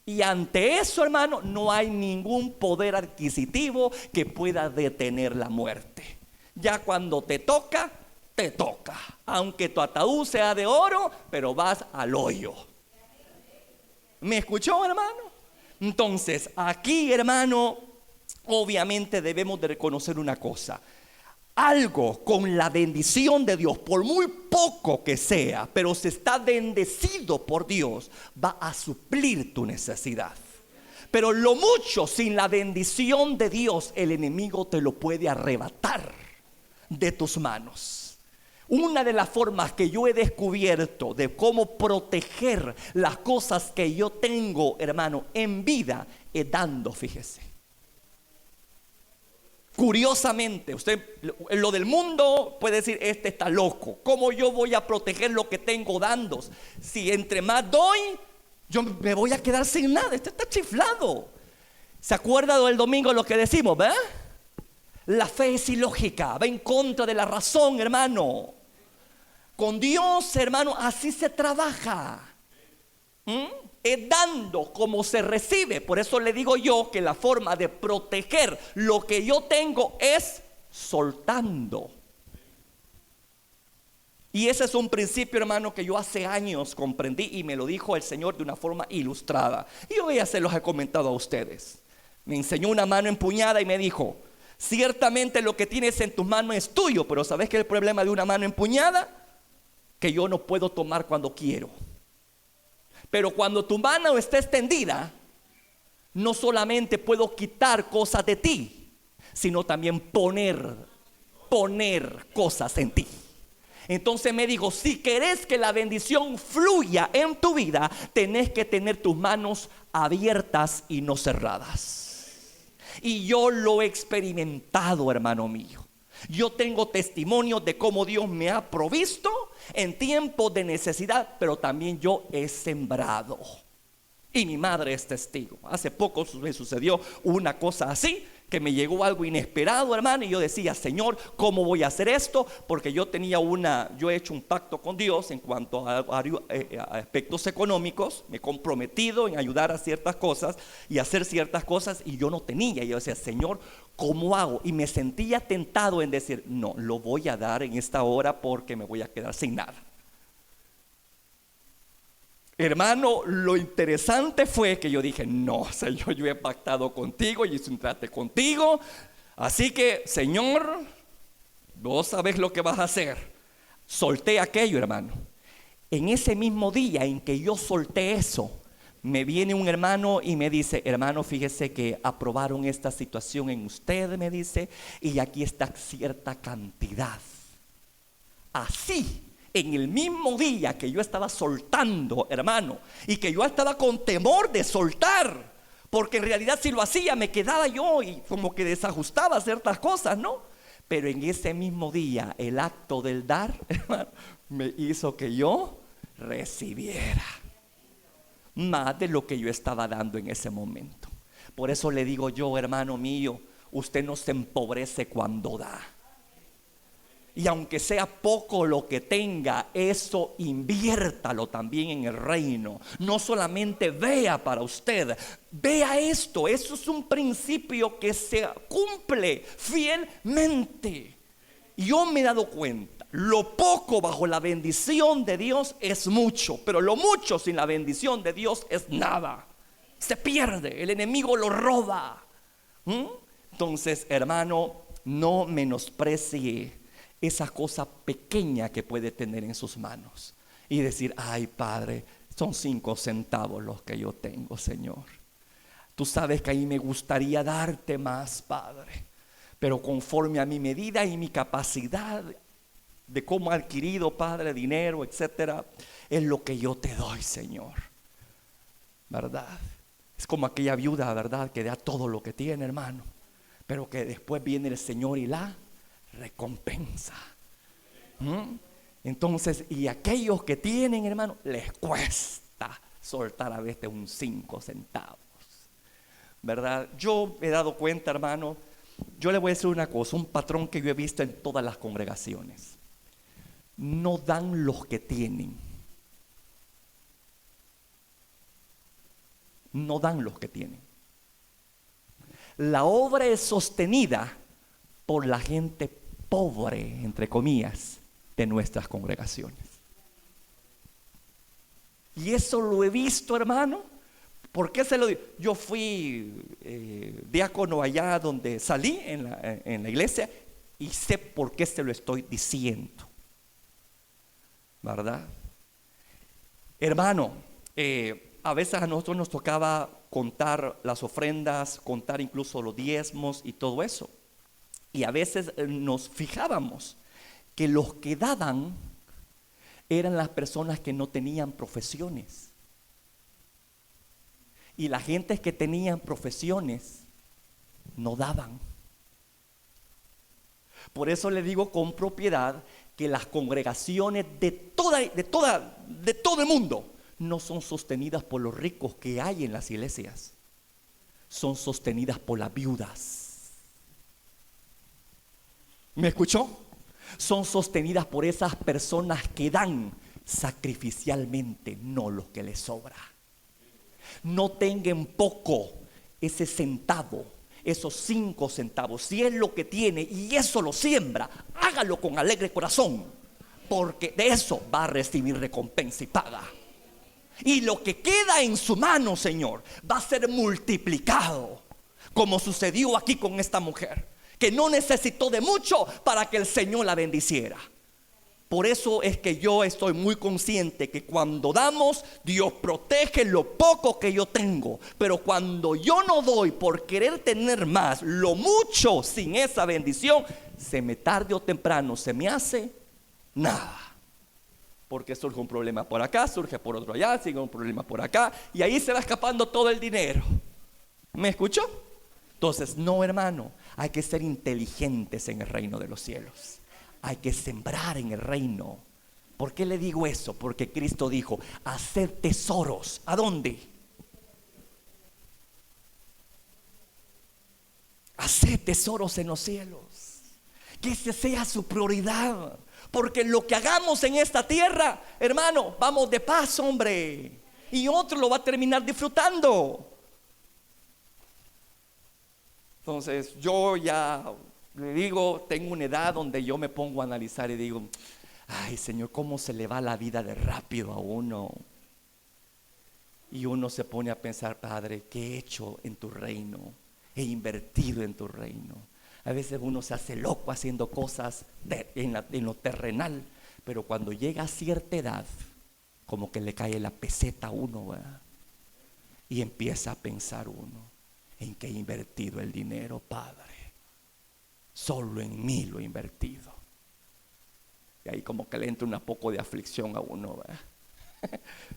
Y ante eso, hermano, no hay ningún poder adquisitivo que pueda detener la muerte. Ya cuando te toca, te toca. Aunque tu ataúd sea de oro, pero vas al hoyo. ¿Me escuchó, hermano? Entonces, aquí, hermano, obviamente debemos de reconocer una cosa. Algo con la bendición de Dios, por muy poco que sea, pero si está bendecido por Dios, va a suplir tu necesidad. Pero lo mucho sin la bendición de Dios, el enemigo te lo puede arrebatar de tus manos. Una de las formas que yo he descubierto de cómo proteger las cosas que yo tengo, hermano, en vida, es dando, fíjese. Curiosamente, usted, lo del mundo puede decir: este está loco. ¿Cómo yo voy a proteger lo que tengo dando? Si entre más doy, yo me voy a quedar sin nada. Este está chiflado. ¿Se acuerda del domingo lo que decimos, verdad? La fe es ilógica, va en contra de la razón, hermano. Con Dios, hermano, así se trabaja. Es dando como se recibe. Por eso le digo yo que la forma de proteger lo que yo tengo es soltando. Y ese es un principio, hermano, que yo hace años comprendí y me lo dijo el Señor de una forma ilustrada. Y yo ya se los he comentado a ustedes. Me enseñó una mano empuñada y me dijo: ciertamente lo que tienes en tus manos es tuyo, pero ¿sabes qué es el problema de una mano empuñada? Que yo no puedo tomar cuando quiero. Pero cuando tu mano está extendida, no solamente puedo quitar cosas de ti, sino también poner cosas en ti. Entonces me dijo: si querés que la bendición fluya en tu vida, tenés que tener tus manos abiertas y no cerradas. Y yo lo he experimentado, hermano mío. Yo tengo testimonios de cómo Dios me ha provisto en tiempos de necesidad, pero también yo he sembrado. Y mi madre es testigo. Hace poco me sucedió una cosa así, que me llegó algo inesperado, hermano, y yo decía: Señor, ¿cómo voy a hacer esto? Porque yo he hecho un pacto con Dios en cuanto a aspectos económicos. Me he comprometido en ayudar a ciertas cosas y hacer ciertas cosas, y yo no tenía. Y yo decía: Señor, ¿cómo hago? Y me sentía tentado en decir: no, lo voy a dar en esta hora porque me voy a quedar sin nada. Hermano, lo interesante fue que yo dije: no, Señor, yo he pactado contigo y hice un trato contigo, así que, Señor, vos sabés lo que vas a hacer. Solté aquello, hermano. En ese mismo día en que yo solté eso, me viene un hermano y me dice: hermano, fíjese que aprobaron esta situación en usted, me dice, y aquí está cierta cantidad. Así, en el mismo día que yo estaba soltando, hermano, y que yo estaba con temor de soltar, porque en realidad si lo hacía me quedaba yo y como que desajustaba ciertas cosas, ¿no? Pero en ese mismo día el acto del dar, hermano, me hizo que yo recibiera más de lo que yo estaba dando en ese momento. Por eso le digo yo, hermano mío, usted no se empobrece cuando da. Y aunque sea poco lo que tenga, eso inviértalo también en el reino. No solamente vea para usted, vea esto. Eso es un principio que se cumple fielmente. Y yo me he dado cuenta, lo poco bajo la bendición de Dios es mucho, pero lo mucho sin la bendición de Dios es nada. Se pierde, el enemigo lo roba. Entonces, hermano, no menosprecie esa cosa pequeña que puede tener en sus manos y decir: ay, Padre, son 5 centavos los que yo tengo, Señor. Tú sabes que ahí me gustaría darte más, Padre, pero conforme a mi medida y mi capacidad de cómo he adquirido, Padre, dinero, etcétera, es lo que yo te doy, Señor. ¿Verdad? Es como aquella viuda, ¿verdad?, que da todo lo que tiene, hermano, pero que después viene el Señor y la recompensa. Entonces, y aquellos que tienen, hermano, les cuesta soltar a veces un 5 centavos, ¿verdad? Yo he dado cuenta, hermano, yo le voy a decir una cosa, un patrón que yo he visto en todas las congregaciones: no dan los que tienen. No dan los que tienen. La obra es sostenida por la gente pobre, entre comillas, de nuestras congregaciones. Y eso lo he visto, hermano. ¿Por qué se lo digo? Yo fui diácono allá donde salí en la iglesia, y sé por qué se lo estoy diciendo, ¿verdad? Hermano, a veces a nosotros nos tocaba contar las ofrendas, contar incluso los diezmos y todo eso. Y a veces nos fijábamos que los que daban eran las personas que no tenían profesiones. Y la gente que tenían profesiones no daban. Por eso le digo con propiedad que las congregaciones de todo el mundo no son sostenidas por los ricos que hay en las iglesias. Son sostenidas por las viudas. ¿Me escuchó? son sostenidas por esas personas que dan sacrificialmente, no lo que les sobra. No tengan poco ese centavo, esos 5 centavos, si es lo que tiene y eso lo siembra, hágalo con alegre corazón, porque de eso va a recibir recompensa y paga. Y lo que queda en su mano, Señor, va a ser multiplicado, como sucedió aquí con esta mujer, que no necesitó de mucho para que el Señor la bendiciera. Por eso es que yo estoy muy consciente que cuando damos, Dios protege lo poco que yo tengo. Pero cuando yo no doy por querer tener más, lo mucho sin esa bendición, se me tarde o temprano, se me hace nada. Porque surge un problema por acá, surge por otro allá, sigue un problema por acá, y ahí se va escapando todo el dinero. ¿Me escuchó? Entonces, no, hermano, hay que ser inteligentes en el reino de los cielos. Hay que sembrar en el reino. ¿Por qué le digo eso? Porque Cristo dijo: haced tesoros. ¿A dónde? Haced tesoros en los cielos. Que esa sea su prioridad. Porque lo que hagamos en esta tierra, hermano, vamos de paz, hombre, y otro lo va a terminar disfrutando. Entonces yo ya le digo, tengo una edad donde yo me pongo a analizar y digo: ay, Señor, cómo se le va la vida de rápido a uno. Y uno se pone a pensar: Padre, ¿qué he hecho en tu reino? He invertido en tu reino. A veces uno se hace loco haciendo cosas en lo terrenal, pero cuando llega a cierta edad, como que le cae la peseta a uno, ¿verdad? Y empieza a pensar uno: ¿en qué he invertido el dinero, Padre? Solo en mí lo he invertido. Y ahí como que le entra un poco de aflicción a uno, ¿verdad?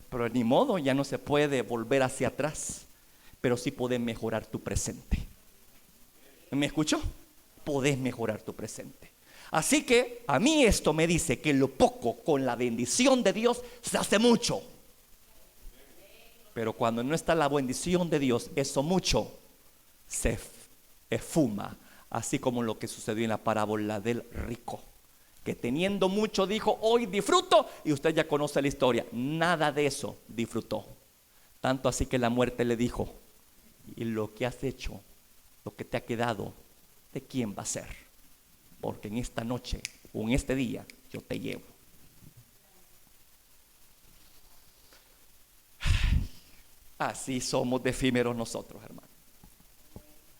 Pero ni modo, ya no se puede volver hacia atrás, pero sí podés mejorar tu presente. ¿Me escuchó? Podés mejorar tu presente. Así que a mí esto me dice que lo poco con la bendición de Dios se hace mucho. Pero cuando no está la bendición de Dios, eso mucho se esfuma. Así como lo que sucedió en la parábola del rico, que teniendo mucho dijo: hoy disfruto. Y usted ya conoce la historia. Nada de eso disfrutó. Tanto así que la muerte le dijo: y lo que has hecho, lo que te ha quedado, ¿de quién va a ser? Porque en esta noche o en este día yo te llevo. Así somos de efímeros nosotros, hermano.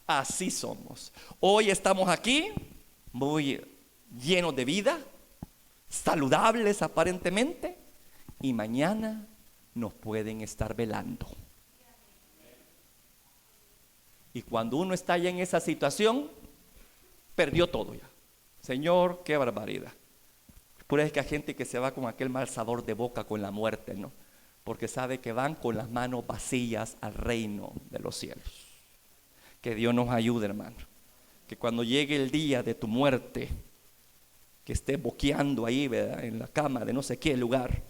Así somos. Hoy estamos aquí muy llenos de vida, saludables aparentemente, y mañana nos pueden estar velando. Y cuando uno está ya en esa situación, perdió todo ya. Señor, qué barbaridad. Pura es que hay gente que se va con aquel mal sabor de boca con la muerte, ¿no? Porque sabe que van con las manos vacías al reino de los cielos. Que Dios nos ayude, hermano. Que cuando llegue el día de tu muerte, que estés boqueando ahí, ¿verdad?, en la cama de no sé qué lugar,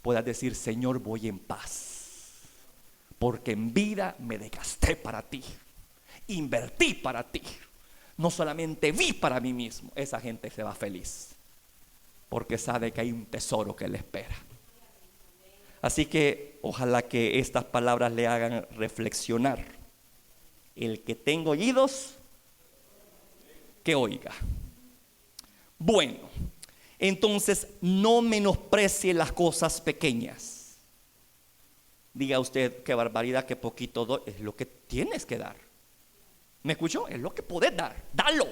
puedas decir: Señor, voy en paz, porque en vida me desgasté para ti, invertí para ti, no solamente vi para mí mismo. Esa gente se va feliz, porque sabe que hay un tesoro que le espera. Así que ojalá que estas palabras le hagan reflexionar. El que tenga oídos, que oiga. Bueno, entonces no menosprecie las cosas pequeñas. Diga usted: qué barbaridad, qué poquito doy. Es lo que tienes que dar. ¿Me escuchó? Es lo que podés dar. Dalo.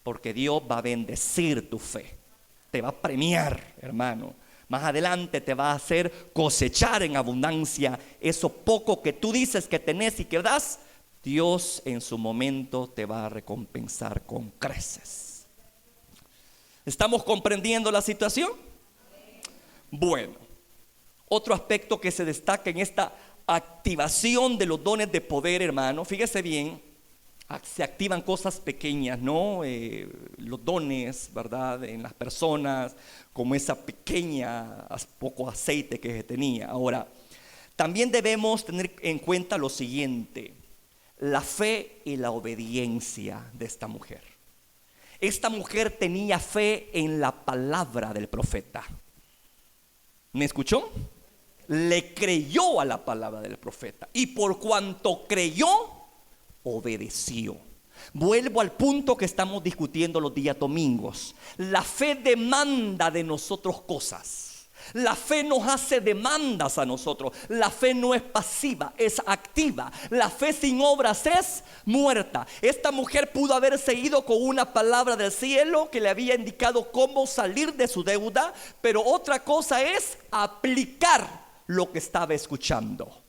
Porque Dios va a bendecir tu fe. Te va a premiar, hermano. Más adelante te va a hacer cosechar en abundancia eso poco que tú dices que tenés y que das. Dios en su momento te va a recompensar con creces. ¿Estamos comprendiendo la situación? Bueno, otro aspecto que se destaca en esta activación de los dones de poder, hermano, fíjese bien, se activan cosas pequeñas, ¿no? Los dones, ¿verdad?, en las personas, como esa pequeña poco aceite que se tenía. Ahora, también debemos tener en cuenta lo siguiente: la fe y la obediencia de esta mujer. Esta mujer tenía fe en la palabra del profeta. ¿Me escuchó? Le creyó a la palabra del profeta. Y por cuanto creyó, obedeció. Vuelvo al punto que estamos discutiendo los días domingos. La fe demanda de nosotros cosas. La fe nos hace demandas a nosotros. La fe no es pasiva, es activa. La fe sin obras es muerta. Esta mujer pudo haberse ido con una palabra del cielo que le había indicado cómo salir de su deuda, pero otra cosa es aplicar lo que estaba escuchando.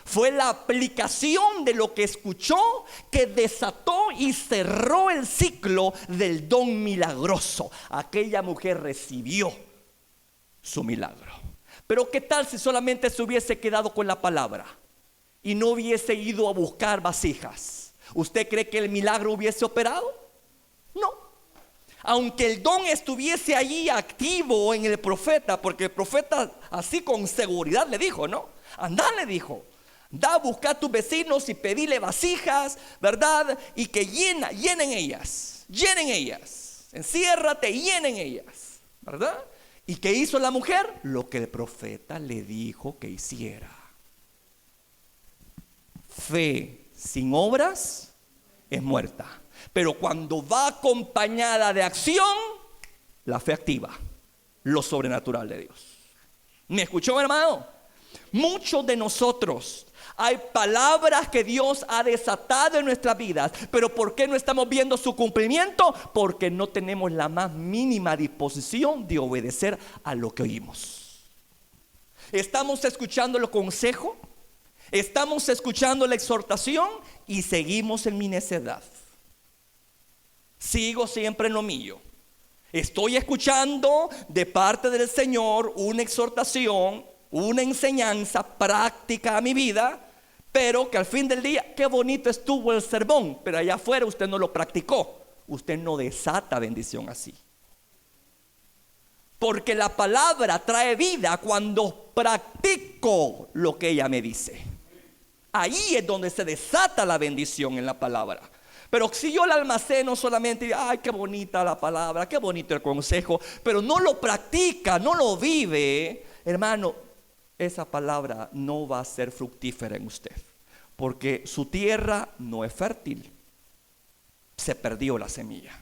Fue la aplicación de lo que escuchó que desató y cerró el ciclo del don milagroso. Aquella mujer recibió su milagro. Pero ¿qué tal si solamente se hubiese quedado con la palabra y no hubiese ido a buscar vasijas? ¿Usted cree que el milagro hubiese operado? No. Aunque el don estuviese allí activo en el profeta, porque el profeta así con seguridad le dijo, ¿no? Anda, le dijo, da a buscar a tus vecinos y pedile vasijas, ¿verdad? Y que llenen ellas, enciérrate y llenen ellas, ¿verdad? ¿Y qué hizo la mujer? Lo que el profeta le dijo que hiciera. Fe sin obras es muerta. Pero cuando va acompañada de acción, la fe activa lo sobrenatural de Dios. ¿Me escuchó, hermano? Muchos de nosotros hay palabras que Dios ha desatado en nuestras vidas, pero ¿por qué no estamos viendo su cumplimiento? Porque no tenemos la más mínima disposición de obedecer a lo que oímos. Estamos escuchando el consejo, estamos escuchando la exhortación y seguimos en mi necedad. Sigo siempre en lo mío. Estoy escuchando de parte del Señor una exhortación, una enseñanza práctica a mi vida, pero que al fin del día, qué bonito estuvo el sermón, pero allá afuera usted no lo practicó. Usted no desata bendición así. Porque la palabra trae vida cuando practico lo que ella me dice. Ahí es donde se desata la bendición en la palabra. Pero si yo la almaceno solamente, ay, qué bonita la palabra, qué bonito el consejo, pero no lo practica, no lo vive, hermano, esa palabra no va a ser fructífera en usted, porque su tierra no es fértil. Se perdió la semilla.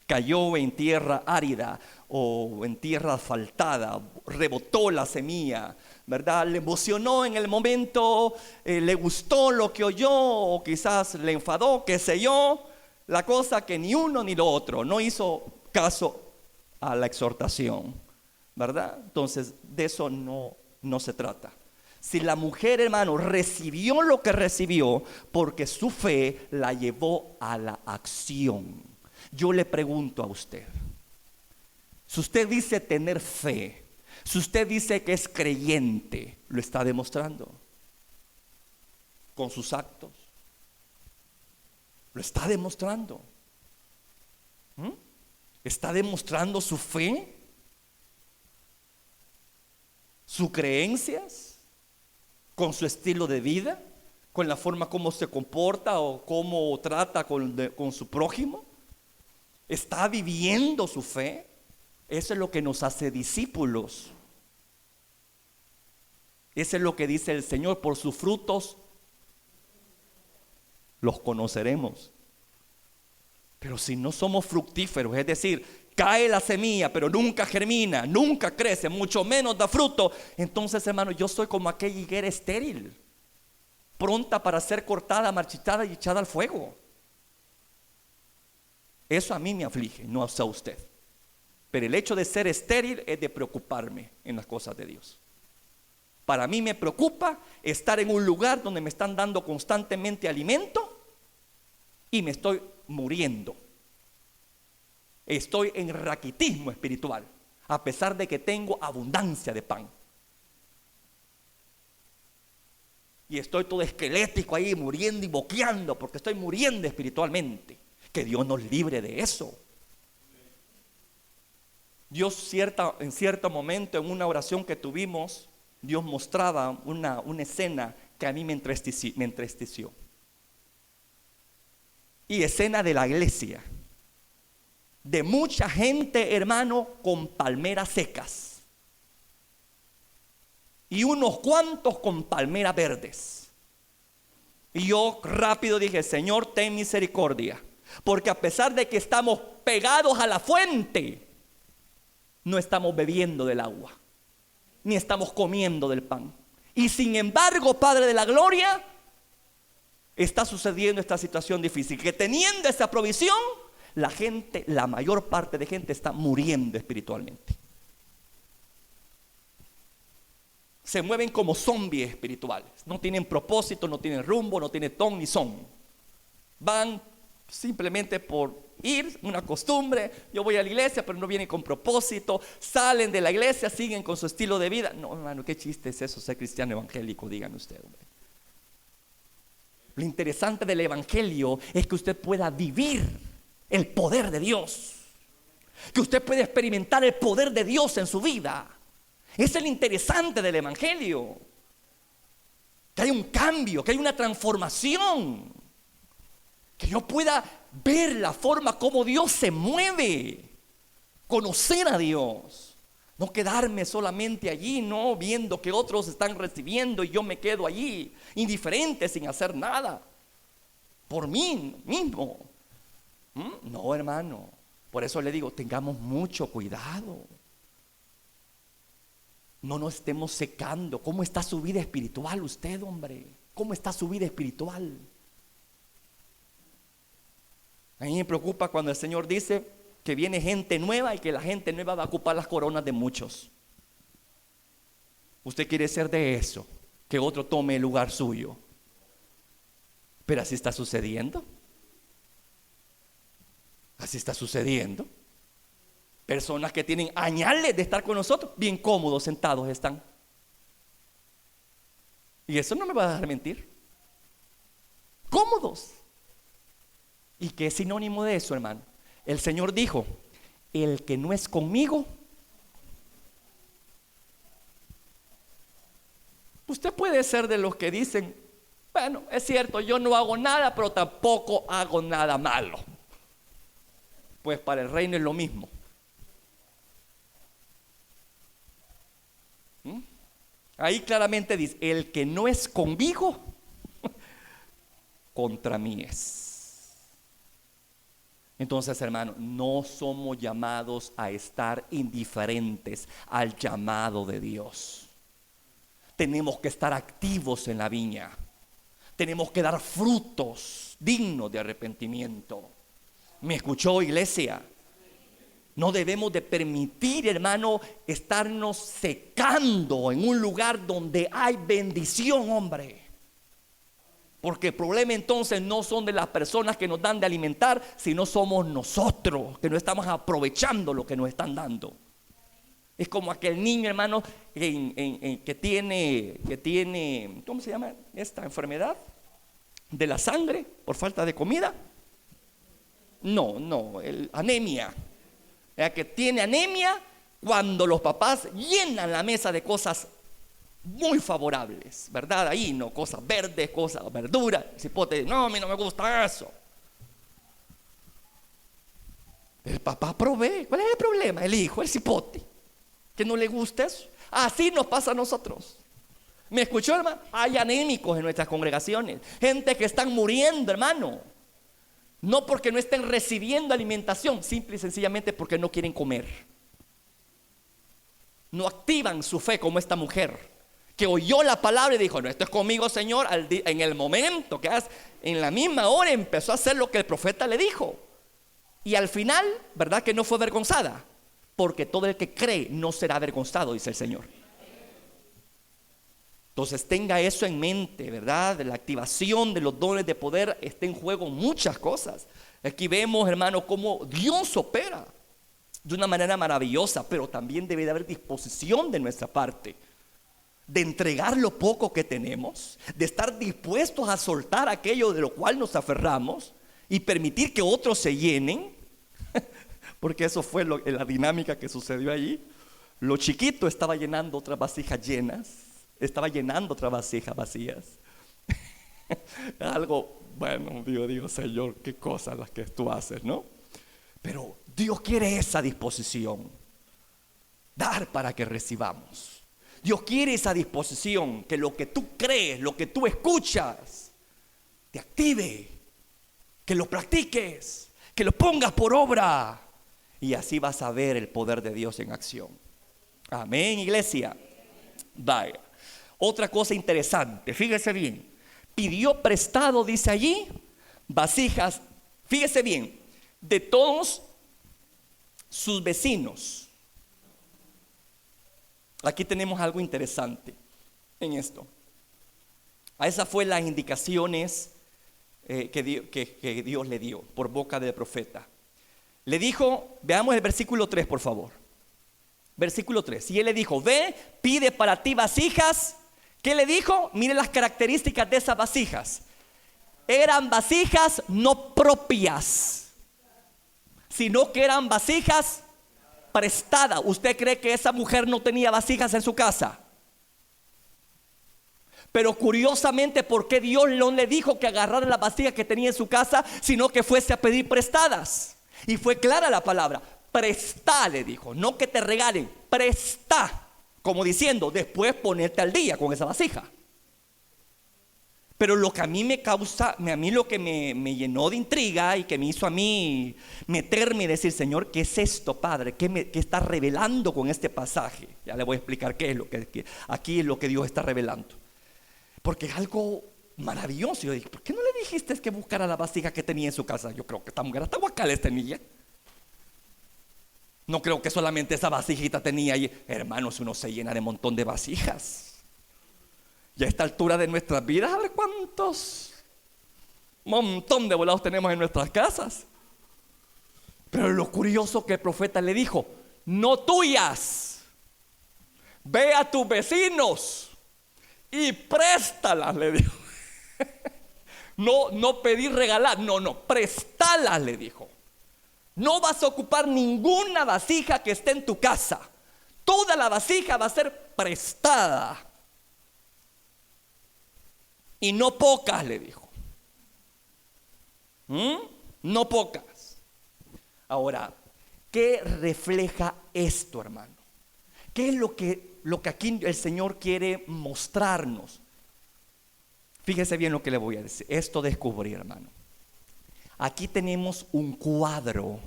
Cayó en tierra árida o en tierra asfaltada, rebotó la semilla, ¿verdad? Le emocionó en el momento, le gustó lo que oyó, o quizás le enfadó, qué sé yo. La cosa que ni uno ni lo otro, no hizo caso a la exhortación, ¿verdad? Entonces de eso no se trata. Si la mujer, hermano, recibió lo que recibió, porque su fe la llevó a la acción. Yo le pregunto a usted, si usted dice tener fe, si usted dice que es creyente, ¿lo está demostrando con sus actos? ¿Lo está demostrando? ¿Está demostrando su fe? ¿Sus creencias? ¿Con su estilo de vida? ¿Con la forma como se comporta o cómo trata con su prójimo? ¿Está viviendo su fe? Eso es lo que nos hace discípulos. Eso es lo que dice el Señor: por sus frutos los conoceremos. Pero si no somos fructíferos, es decir, cae la semilla pero nunca germina, nunca crece, mucho menos da fruto, entonces, hermano, yo soy como aquella higuera estéril, pronta para ser cortada, marchitada y echada al fuego. Eso a mí me aflige, no a usted. Pero el hecho de ser estéril es de preocuparme en las cosas de Dios. Para mí me preocupa estar en un lugar donde me están dando constantemente alimento y me estoy muriendo. Estoy en raquitismo espiritual, a pesar de que tengo abundancia de pan. Y estoy todo esquelético ahí, muriendo y boqueando, porque estoy muriendo espiritualmente. Que Dios nos libre de eso. Dios en cierto momento, en una oración que tuvimos, Dios mostraba una escena que a mí me entristeció. Y escena de la iglesia. de mucha gente, hermano, con palmeras secas y unos cuantos con palmeras verdes. Y yo rápido dije: Señor, ten misericordia, porque a pesar de que estamos pegados a la fuente, no estamos bebiendo del agua, ni estamos comiendo del pan. Y sin embargo, Padre de la gloria, está sucediendo esta situación difícil, que teniendo esa provisión, la gente, la mayor parte de gente está muriendo espiritualmente. Se mueven como zombies espirituales. No tienen propósito, no tienen rumbo, no tienen ton ni son. Van simplemente por ir, una costumbre. Yo voy a la iglesia, pero no vienen con propósito. Salen de la iglesia, siguen con su estilo de vida. No, hermano, qué chiste es eso, ser cristiano evangélico, díganme usted, hombre. Lo interesante del evangelio es que usted pueda vivir el poder de Dios, que usted pueda experimentar el poder de Dios en su vida. Es el interesante del evangelio, que hay un cambio, que hay una transformación, que yo pueda ver la forma como Dios se mueve, conocer a Dios, no quedarme solamente allí, no viendo que otros están recibiendo y yo me quedo allí indiferente, sin hacer nada por mí mismo. No, hermano, por eso le digo, tengamos mucho cuidado. No nos estemos secando. ¿Cómo está su vida espiritual usted, hombre? ¿Cómo está su vida espiritual? A mí me preocupa cuando el Señor dice que viene gente nueva y que la gente nueva va a ocupar las coronas de muchos. Usted quiere ser de eso, que otro tome el lugar suyo. Pero así está sucediendo. Así está sucediendo. Personas que tienen añales de estar con nosotros, bien cómodos sentados están. Y eso no me va a dejar mentir. Cómodos. ¿Y qué es sinónimo de eso, hermano? El Señor dijo: el que no es conmigo. Usted puede ser de los que dicen: bueno, es cierto, yo no hago nada, pero tampoco hago nada malo. Pues para el reino es lo mismo. Ahí claramente dice: el que no es conmigo, contra mí es. Entonces, hermano, no somos llamados a estar indiferentes al llamado de Dios. Tenemos que estar activos en la viña. Tenemos que dar frutos dignos de arrepentimiento. ¿Me escuchó, iglesia? No debemos de permitir, hermano, estarnos secando en un lugar donde hay bendición, hombre. Porque el problema entonces no son de las personas que nos dan de alimentar, sino somos nosotros que no estamos aprovechando lo que nos están dando. Es como aquel niño, hermano, que tiene, ¿cómo se llama esta enfermedad? De la sangre por falta de comida. Anemia. Que tiene anemia cuando los papás llenan la mesa de cosas muy favorables, ¿verdad? Ahí no, cosas verdes, cosas, verduras. El cipote, no, a mí no me gusta eso. El papá provee. ¿Cuál es el problema? El hijo, el cipote, que no le gusta eso. Así nos pasa a nosotros. ¿Me escuchó, hermano? Hay anémicos en nuestras congregaciones, gente que están muriendo, hermano. No porque no estén recibiendo alimentación, simple y sencillamente porque no quieren comer. No activan su fe como esta mujer, que oyó la palabra y dijo: no, esto es conmigo, Señor. En el momento que en la misma hora empezó a hacer lo que el profeta le dijo. Y al final, ¿verdad que no fue avergonzada? Porque todo el que cree no será avergonzado, dice el Señor. Entonces tenga eso en mente, ¿verdad? La activación de los dones de poder está en juego muchas cosas. Aquí vemos, hermano, cómo Dios opera de una manera maravillosa, pero también debe de haber disposición de nuestra parte, de entregar lo poco que tenemos, de estar dispuestos a soltar aquello de lo cual nos aferramos y permitir que otros se llenen, porque eso fue la dinámica que sucedió allí. Lo chiquito estaba llenando otras vasijas llenas, estaba llenando otras vasijas vacías. Algo, bueno, Dios, Señor, qué cosas las que tú haces, ¿no? Pero Dios quiere esa disposición. Dar para que recibamos. Dios quiere esa disposición, que lo que tú crees, lo que tú escuchas, te active, que lo practiques, que lo pongas por obra. Y así vas a ver el poder de Dios en acción. Amén, iglesia. Vaya. Otra cosa interesante, fíjese bien. Pidió prestado, dice allí, vasijas, fíjese bien, de todos sus vecinos. Aquí tenemos algo interesante en esto. A esas fue las indicaciones que Dios le dio por boca del profeta. Le dijo, veamos el versículo 3 por favor. Versículo 3. Y él le dijo, ve, pide para ti vasijas. ¿Qué le dijo? Mire las características de esas vasijas. Eran vasijas no propias, sino que eran vasijas prestadas. ¿Usted cree que esa mujer no tenía vasijas en su casa? Pero curiosamente, ¿por qué Dios no le dijo que agarrara las vasijas que tenía en su casa, sino que fuese a pedir prestadas? Y fue clara la palabra, presta, le dijo, no que te regalen, presta, como diciendo, después ponerte al día con esa vasija. Pero lo que a mí me causa, a mí lo que me llenó de intriga y que me hizo a mí meterme y decir, Señor, ¿qué es esto, Padre? ¿Qué está revelando con este pasaje? Ya le voy a explicar qué es lo que aquí es lo que Dios está revelando. Porque es algo maravilloso. Yo dije, ¿por qué no le dijiste que buscara la vasija que tenía en su casa? Yo creo que esta mujer hasta guacales tenía. No creo que solamente esa vasijita tenía ahí. Hermanos, uno se llena de un montón de vasijas. Y a esta altura de nuestras vidas, a ver cuántos montón de volados tenemos en nuestras casas. Pero lo curioso que el profeta le dijo, no tuyas, ve a tus vecinos y préstalas, le dijo. No pedir regalar, no, préstalas, le dijo. No vas a ocupar ninguna vasija que esté en tu casa. Toda la vasija va a ser prestada. Y no pocas, le dijo. No pocas. Ahora, ¿qué refleja esto, hermano? ¿Qué es lo que aquí el Señor quiere mostrarnos? Fíjese bien lo que le voy a decir. Esto descubrí, hermano. Aquí tenemos un cuadro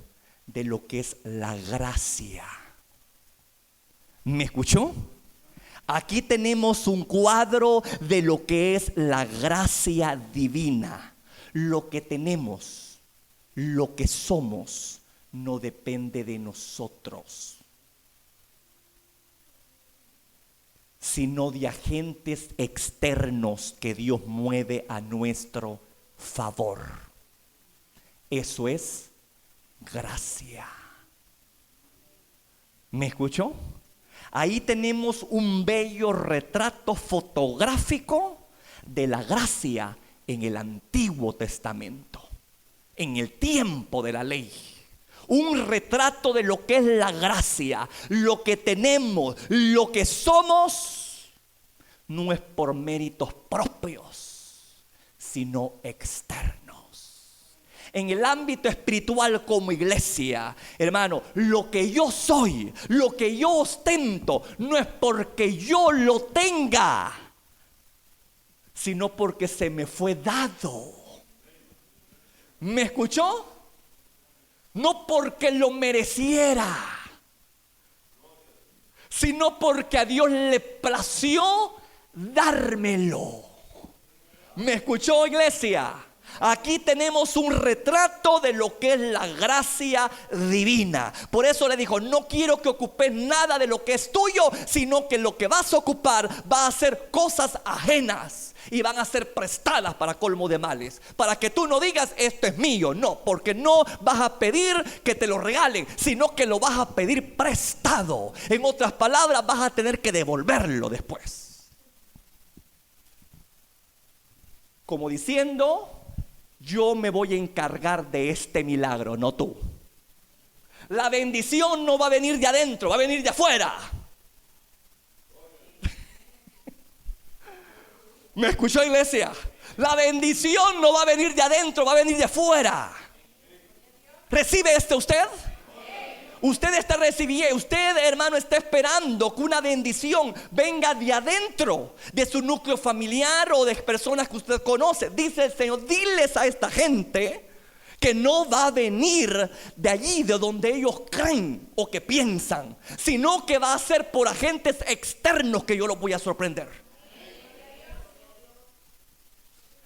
de lo que es la gracia. ¿Me escuchó? Aquí tenemos un cuadro de lo que es la gracia divina. Lo que tenemos, lo que somos, no depende de nosotros, sino de agentes externos que Dios mueve a nuestro favor. Eso es gracia. ¿Me escuchó? Ahí tenemos un bello retrato fotográfico de la gracia en el Antiguo Testamento, en el tiempo de la ley. Un retrato de lo que es la gracia, lo que tenemos, lo que somos, no es por méritos propios, sino externos. En el ámbito espiritual como iglesia, hermano, lo que yo soy, lo que yo ostento, no es porque yo lo tenga, sino porque se me fue dado. ¿Me escuchó? No porque lo mereciera, sino porque a Dios le plació dármelo. ¿Me escuchó, iglesia? Aquí tenemos un retrato de lo que es la gracia divina. Por eso le dijo, no quiero que ocupes nada de lo que es tuyo, sino que lo que vas a ocupar va a ser cosas ajenas y van a ser prestadas para colmo de males. Para que tú no digas, esto es mío. No, porque no vas a pedir que te lo regalen, sino que lo vas a pedir prestado. En otras palabras, vas a tener que devolverlo después. Como diciendo, yo me voy a encargar de este milagro, no tú. La bendición no va a venir de adentro, va a venir de afuera. ¿Me escuchó, iglesia? La bendición no va a venir de adentro, va a venir de afuera. ¿Recibe usted? Usted está recibiendo, usted, hermano, está esperando que una bendición venga de adentro, de su núcleo familiar o de personas que usted conoce. Dice el Señor, diles a esta gente que no va a venir de allí, de donde ellos creen o que piensan, sino que va a ser por agentes externos que yo los voy a sorprender.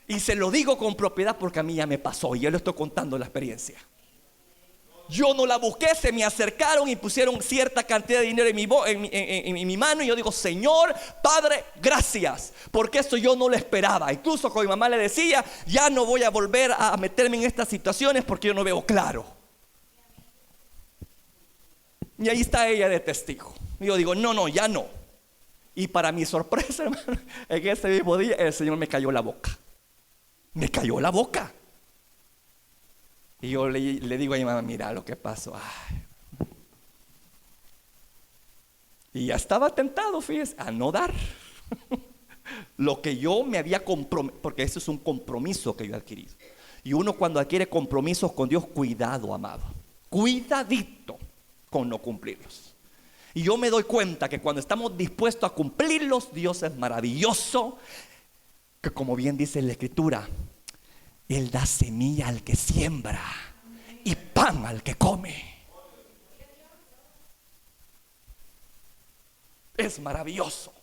Y se lo digo con propiedad porque a mí ya me pasó y yo le estoy contando la experiencia. Yo no la busqué, se me acercaron y pusieron cierta cantidad de dinero en mi mano. Y yo digo, Señor, Padre, gracias, porque esto yo no lo esperaba. Incluso con mi mamá le decía, ya no voy a volver a meterme en estas situaciones porque yo no veo claro. Y ahí está ella de testigo. Y yo digo, no, ya no. Y para mi sorpresa, hermano, en ese mismo día el Señor me cayó la boca. Me cayó la boca. Y yo le digo a mi mamá, mira lo que pasó. Ay. Y ya estaba tentado, fíjese, a no dar lo que yo me había comprometido, porque eso es un compromiso que yo he adquirido. Y uno cuando adquiere compromisos con Dios, cuidado, amado, cuidadito con no cumplirlos. Y yo me doy cuenta que cuando estamos dispuestos a cumplirlos, Dios es maravilloso, que como bien dice la Escritura, Él da semilla al que siembra y pan al que come. Es maravilloso.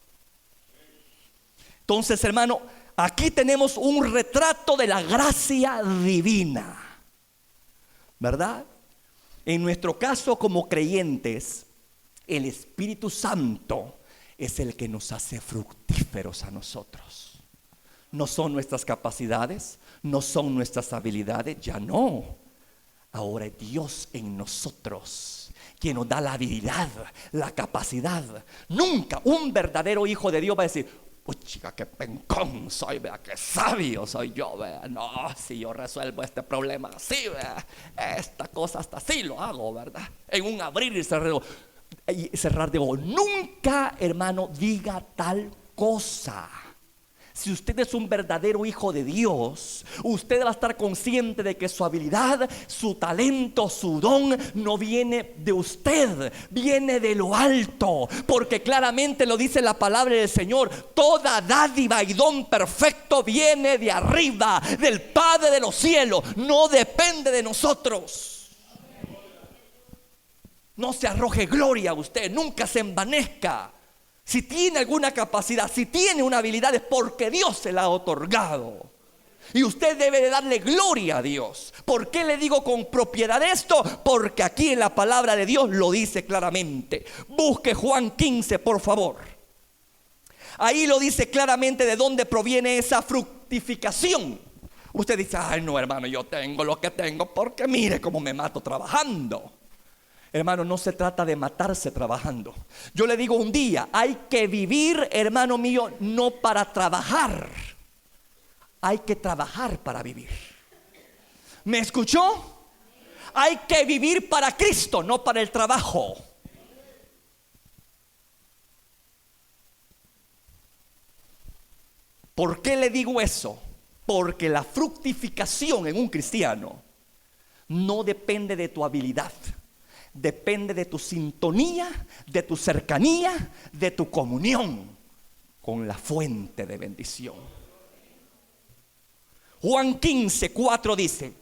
Entonces, hermano, aquí tenemos un retrato de la gracia divina, ¿verdad? En nuestro caso como creyentes, el Espíritu Santo es el que nos hace fructíferos a nosotros. No son nuestras capacidades, no son nuestras habilidades, ya no. Ahora es Dios en nosotros quien nos da la habilidad, la capacidad. Nunca un verdadero hijo de Dios va a decir, uy, chica, qué pencón soy, vea, qué sabio soy yo, vea. No, si yo resuelvo este problema así, vea, esta cosa hasta así lo hago, ¿verdad? En un abrir y cerrar de ojos. Nunca, hermano, diga tal cosa. Si usted es un verdadero hijo de Dios, usted va a estar consciente de que su habilidad, su talento, su don no viene de usted, viene de lo alto. Porque claramente lo dice la palabra del Señor, toda dádiva y don perfecto viene de arriba, del Padre de los cielos, no depende de nosotros. No se arroje gloria a usted, nunca se envanezca. Si tiene alguna capacidad, si tiene una habilidad, es porque Dios se la ha otorgado. Y usted debe de darle gloria a Dios. ¿Por qué le digo con propiedad esto? Porque aquí en la palabra de Dios lo dice claramente. Busque Juan 15, por favor. Ahí lo dice claramente de dónde proviene esa fructificación. Usted dice, ay no, hermano, yo tengo lo que tengo porque mire cómo me mato trabajando. Hermano, no se trata de matarse trabajando. Yo le digo un día, hay que vivir, hermano mío, no para trabajar. Hay que trabajar para vivir. ¿Me escuchó? Hay que vivir para Cristo, no para el trabajo. ¿Por qué le digo eso? Porque la fructificación en un cristiano no depende de tu habilidad. Depende de tu sintonía, de tu cercanía, de tu comunión con la fuente de bendición. Juan 15, 4 dice,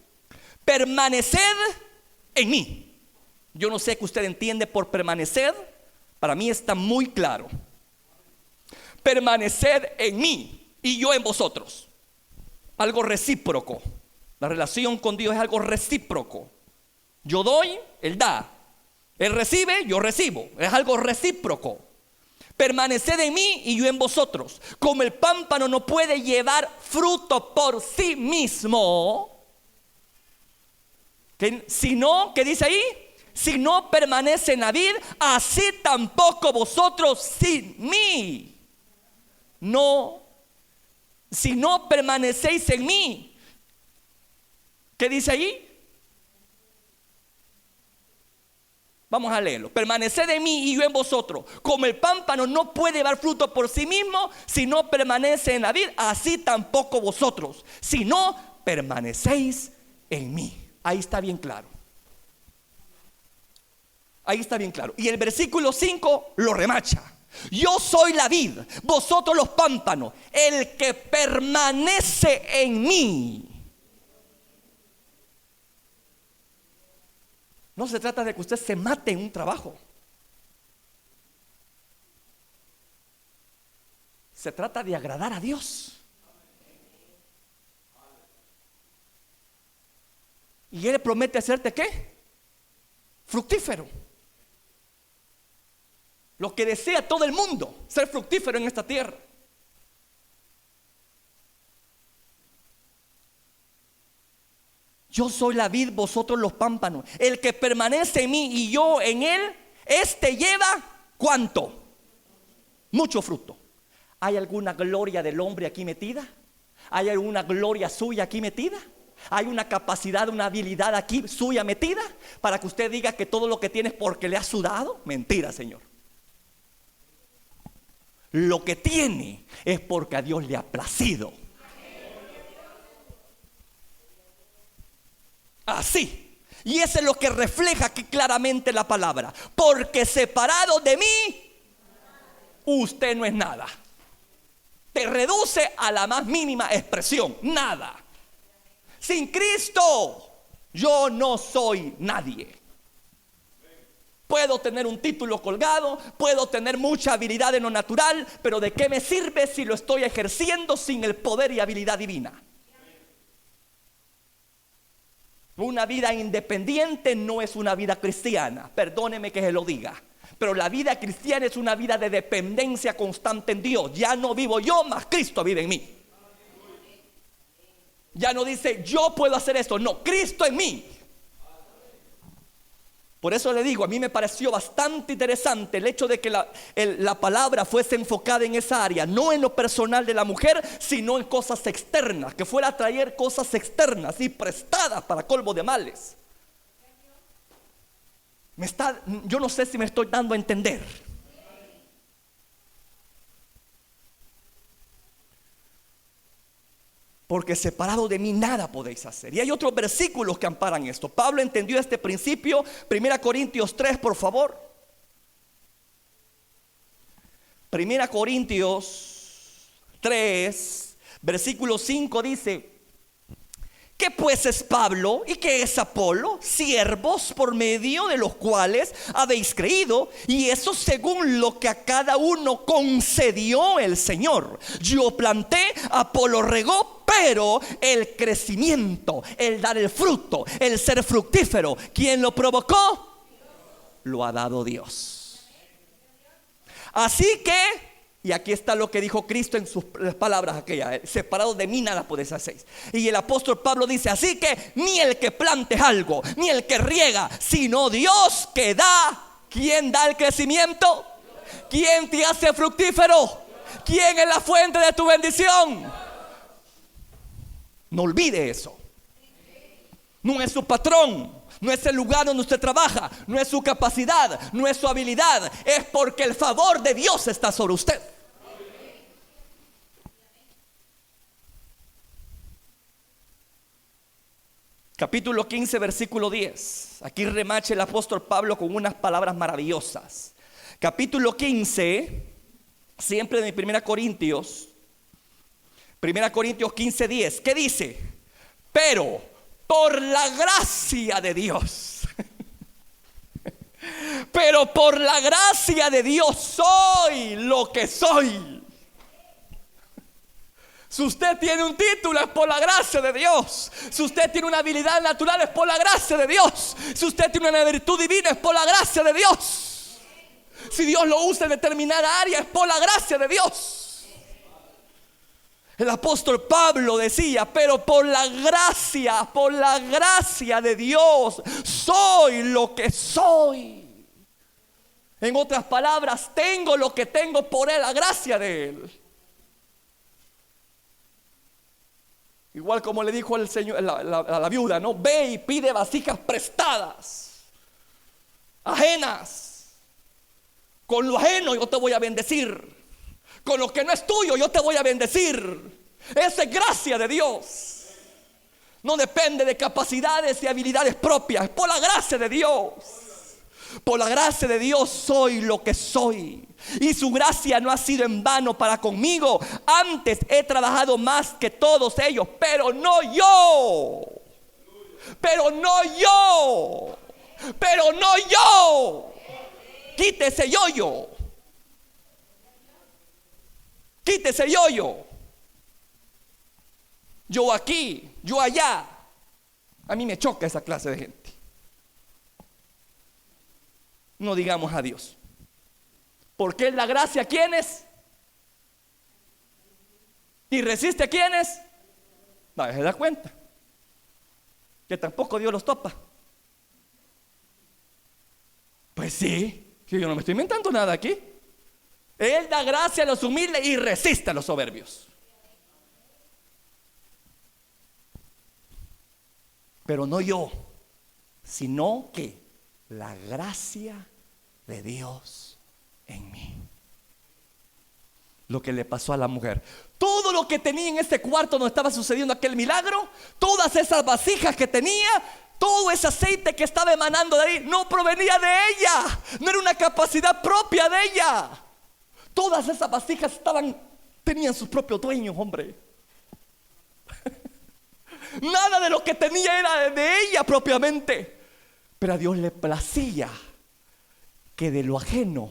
permaneced en mí. Yo no sé qué usted entiende por permanecer. Para mí está muy claro. Permaneced en mí y yo en vosotros. Algo recíproco. La relación con Dios es algo recíproco. Yo doy, Él da. Él recibe, yo recibo. Es algo recíproco. Permaneced en mí y yo en vosotros. Como el pámpano no puede llevar fruto por sí mismo, sino, ¿qué dice ahí? Si no permanece en la vid, así tampoco vosotros sin mí. No, si no permanecéis en mí. ¿Qué dice ahí? Vamos a leerlo. Permaneced en mí y yo en vosotros. Como el pámpano no puede dar fruto por sí mismo si no permanece en la vid, así tampoco vosotros, si no permanecéis en mí. Ahí está bien claro. Ahí está bien claro. Y el versículo 5 lo remacha. Yo soy la vid, vosotros los pámpanos. El que permanece en mí. No se trata de que usted se mate en un trabajo. Se trata de agradar a Dios. Y Él promete hacerte ¿qué? Fructífero. Lo que desea todo el mundo, ser fructífero en esta tierra. Yo soy la vid, vosotros los pámpanos. El que permanece en mí y yo en él, este lleva ¿cuánto? Mucho fruto. ¿Hay alguna gloria del hombre aquí metida? ¿Hay alguna gloria suya aquí metida? ¿Hay una capacidad, una habilidad aquí suya metida para que usted diga que todo lo que tiene es porque le ha sudado? Mentira, Señor. Lo que tiene es porque a Dios le ha placido. Así. Y eso es lo que refleja aquí claramente la palabra. Porque separado de mí, usted no es nada. Te reduce a la más mínima expresión. Nada. Sin Cristo, yo no soy nadie. Puedo tener un título colgado, puedo tener mucha habilidad en lo natural, pero ¿de qué me sirve si lo estoy ejerciendo sin el poder y habilidad divina? Una vida independiente no es una vida cristiana, perdóneme que se lo diga. Pero la vida cristiana es una vida de dependencia constante en Dios. Ya no vivo yo, mas Cristo vive en mí. Ya no dice yo puedo hacer esto, no, Cristo en mí. Por eso le digo, a mí me pareció bastante interesante el hecho de que la palabra fuese enfocada en esa área, no en lo personal de la mujer, sino en cosas externas, que fuera a traer cosas externas y prestadas para colmo de males. Yo no sé si me estoy dando a entender. Porque separado de mí nada podéis hacer. Y hay otros versículos que amparan esto. Pablo entendió este principio. 1 Corintios 3, por favor. 1 Corintios 3, versículo 5 dice: ¿qué pues es Pablo y qué es Apolo? Siervos por medio de los cuales habéis creído, y eso según lo que a cada uno concedió el Señor. Yo planté, Apolo regó, pero el crecimiento, el dar el fruto, el ser fructífero, ¿quién lo provocó? Lo ha dado Dios. Así que, y aquí está lo que dijo Cristo en sus palabras aquellas: separado de mí nada podéis hacer. Y el apóstol Pablo dice: así que ni el que plante algo, ni el que riega, sino Dios que da. ¿Quién da el crecimiento? ¿Quién te hace fructífero? ¿Quién es la fuente de tu bendición? No olvide eso. No es su patrón, no es el lugar donde usted trabaja, no es su capacidad, no es su habilidad. Es porque el favor de Dios está sobre usted. Capítulo 15, versículo 10. Aquí remacha el apóstol Pablo con unas palabras maravillosas. Capítulo 15, siempre de 1 Corintios 15, 10. ¿Qué dice? Pero por la gracia de Dios. Pero por la gracia de Dios soy lo que soy. Si usted tiene un título es por la gracia de Dios. Si usted tiene una habilidad natural es por la gracia de Dios. Si usted tiene una virtud divina es por la gracia de Dios. Si Dios lo usa en determinada área es por la gracia de Dios. El apóstol Pablo decía: pero por la gracia de Dios soy lo que soy. En otras palabras, tengo lo que tengo por la gracia de Él. Igual como le dijo el Señor a la viuda, ¿no? Ve y pide vasijas prestadas, ajenas. Con lo ajeno yo te voy a bendecir. Con lo que no es tuyo yo te voy a bendecir. Esa es gracia de Dios. No depende de capacidades y habilidades propias. Es por la gracia de Dios. Por la gracia de Dios soy lo que soy. Y su gracia no ha sido en vano para conmigo. Antes he trabajado más que todos ellos, pero no yo. Pero no yo. Pero no yo. Quítese yo. Quítese yo. Yo aquí, yo allá. A mí me choca esa clase de gente. No digamos adiós. Porque la gracia, ¿quién es? Y resiste a ¿quiénes? No, se da cuenta que tampoco Dios los topa. Pues sí, que yo no me estoy inventando nada aquí. Él da gracia a los humildes y resiste a los soberbios. Pero no yo, sino que la gracia de Dios en mí. Lo que le pasó a la mujer. Todo lo que tenía en este cuarto donde estaba sucediendo aquel milagro, todas esas vasijas que tenía, todo ese aceite que estaba emanando de ahí, no provenía de ella. No era una capacidad propia de ella. Todas esas vasijas tenían sus propios dueños, hombre. Nada de lo que tenía era de ella propiamente. Pero a Dios le placía que de lo ajeno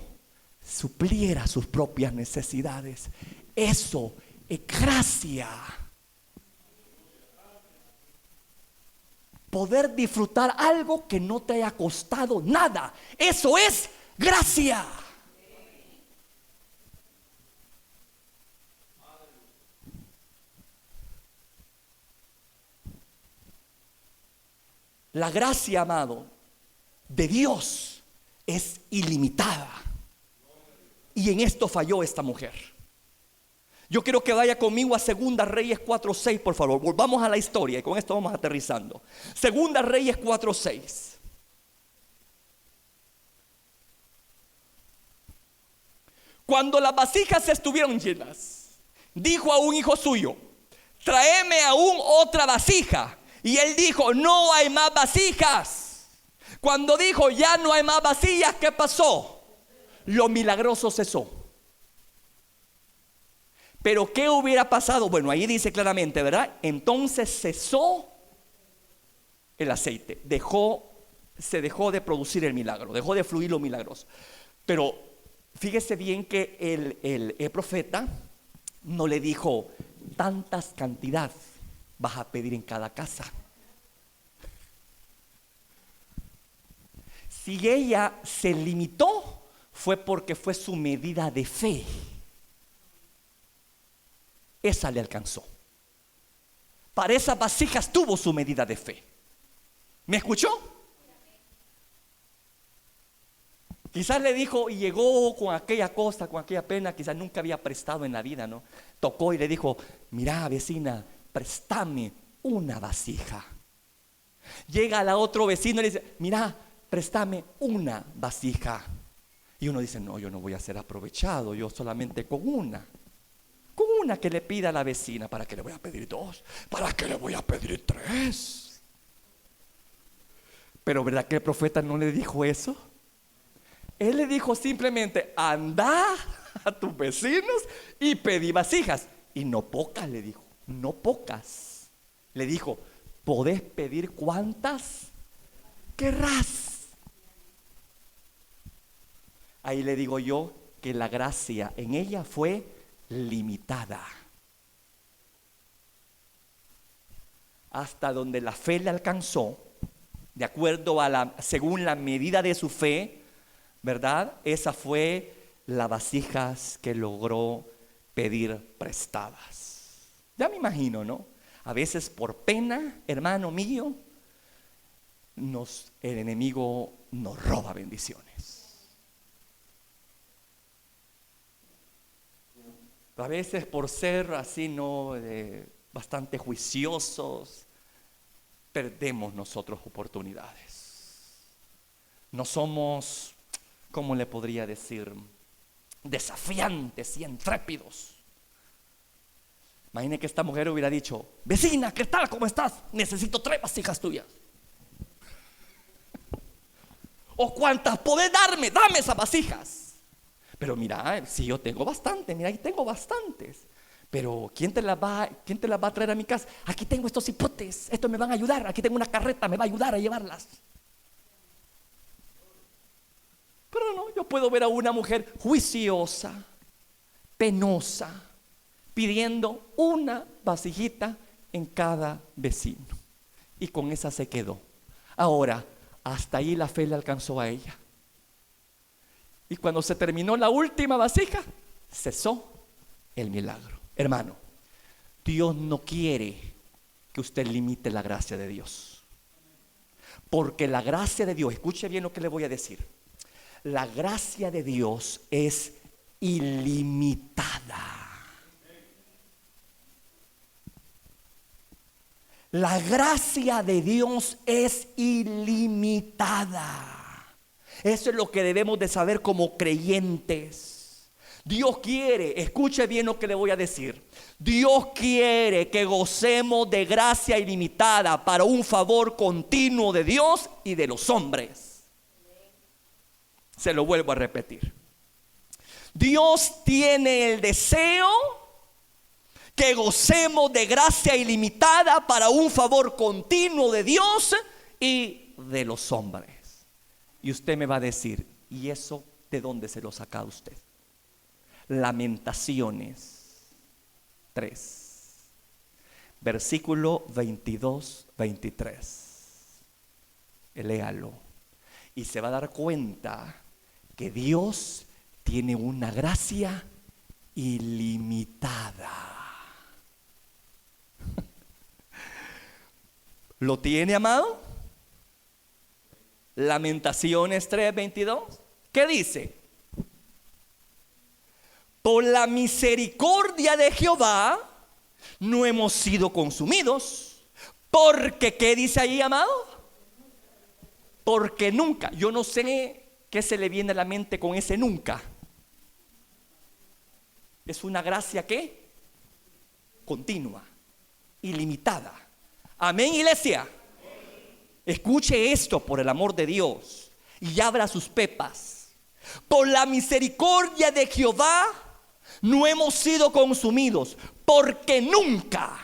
supliera sus propias necesidades. Eso es gracia. Poder disfrutar algo que no te haya costado nada. Eso es gracia. La gracia, amado, de Dios es ilimitada. Y en esto falló esta mujer. Yo quiero que vaya conmigo a Segunda Reyes 4:6, por favor. Volvamos a la historia y con esto vamos aterrizando. Segunda Reyes 4:6. Cuando las vasijas estuvieron llenas, dijo a un hijo suyo: tráeme aún otra vasija. Y él dijo: no hay más vasijas. Cuando dijo: ya no hay más vasijas, ¿qué pasó? Lo milagroso cesó. Pero ¿qué hubiera pasado? Bueno, ahí dice claramente, ¿verdad? Entonces cesó el aceite. Se dejó de producir el milagro. Dejó de fluir lo milagroso. Pero fíjese bien que el profeta no le dijo: tantas cantidad vas a pedir en cada casa. Si ella se limitó, fue porque fue su medida de fe. Esa le alcanzó. Para esas vasijas tuvo su medida de fe. ¿Me escuchó? Quizás le dijo y llegó con aquella cosa, con aquella pena, quizás nunca había prestado en la vida, ¿no? Tocó y le dijo: mira, vecina, préstame una vasija. Llega a la otro vecino y le dice: mira, préstame una vasija. Y uno dice: no, yo no voy a ser aprovechado, yo solamente con una que le pida a la vecina. ¿Para qué le voy a pedir dos? ¿Para qué le voy a pedir tres? Pero ¿verdad que el profeta no le dijo eso? Él le dijo simplemente: anda a tus vecinos y pedí vasijas. Y no pocas, le dijo, no pocas. Le dijo: podés pedir cuantas querrás. Ahí le digo yo que la gracia en ella fue limitada. Hasta donde la fe le alcanzó, de acuerdo según la medida de su fe, ¿verdad? Esa fue las vasijas que logró pedir prestadas. Ya me imagino, ¿no? A veces por pena, hermano mío, el enemigo nos roba bendiciones. A veces por ser así, ¿no? Bastante juiciosos, perdemos nosotros oportunidades. No somos, ¿cómo le podría decir?, desafiantes y intrépidos. Imagine que esta mujer hubiera dicho: vecina, ¿qué tal? ¿Cómo estás? Necesito 3 vasijas tuyas. ¿O cuántas podés darme? Dame esas vasijas. Pero mira, si yo tengo bastantes, mira, ahí tengo bastantes. Pero quién te las va a traer a mi casa? Aquí tengo estos hipotes, estos me van a ayudar. Aquí tengo una carreta, me va a ayudar a llevarlas. Pero no, yo puedo ver a una mujer juiciosa, penosa, pidiendo una vasijita en cada vecino. Y con esa se quedó. Ahora, hasta ahí la fe le alcanzó a ella. Y cuando se terminó la última vasija, cesó el milagro. Hermano, Dios no quiere que usted limite la gracia de Dios. Porque la gracia de Dios, escuche bien lo que le voy a decir. La gracia de Dios es ilimitada. La gracia de Dios es ilimitada. Eso es lo que debemos de saber como creyentes. Dios quiere, escuche bien lo que le voy a decir. Dios quiere que gocemos de gracia ilimitada para un favor continuo de Dios y de los hombres. Se lo vuelvo a repetir. Dios tiene el deseo que gocemos de gracia ilimitada para un favor continuo de Dios y de los hombres. Y usted me va a decir, ¿y eso de dónde se lo saca usted? Lamentaciones 3, versículo 22-23. Léalo y se va a dar cuenta que Dios tiene una gracia ilimitada. ¿Lo tiene, amado? Lamentaciones 3:22. ¿Qué dice? Por la misericordia de Jehová no hemos sido consumidos. Porque, ¿qué dice ahí, amado? Porque nunca. Yo no sé qué se le viene a la mente con ese nunca. Es una gracia que continua, ilimitada. Amén, iglesia. Escuche esto por el amor de Dios y abra sus pepas. Por la misericordia de Jehová no hemos sido consumidos, porque nunca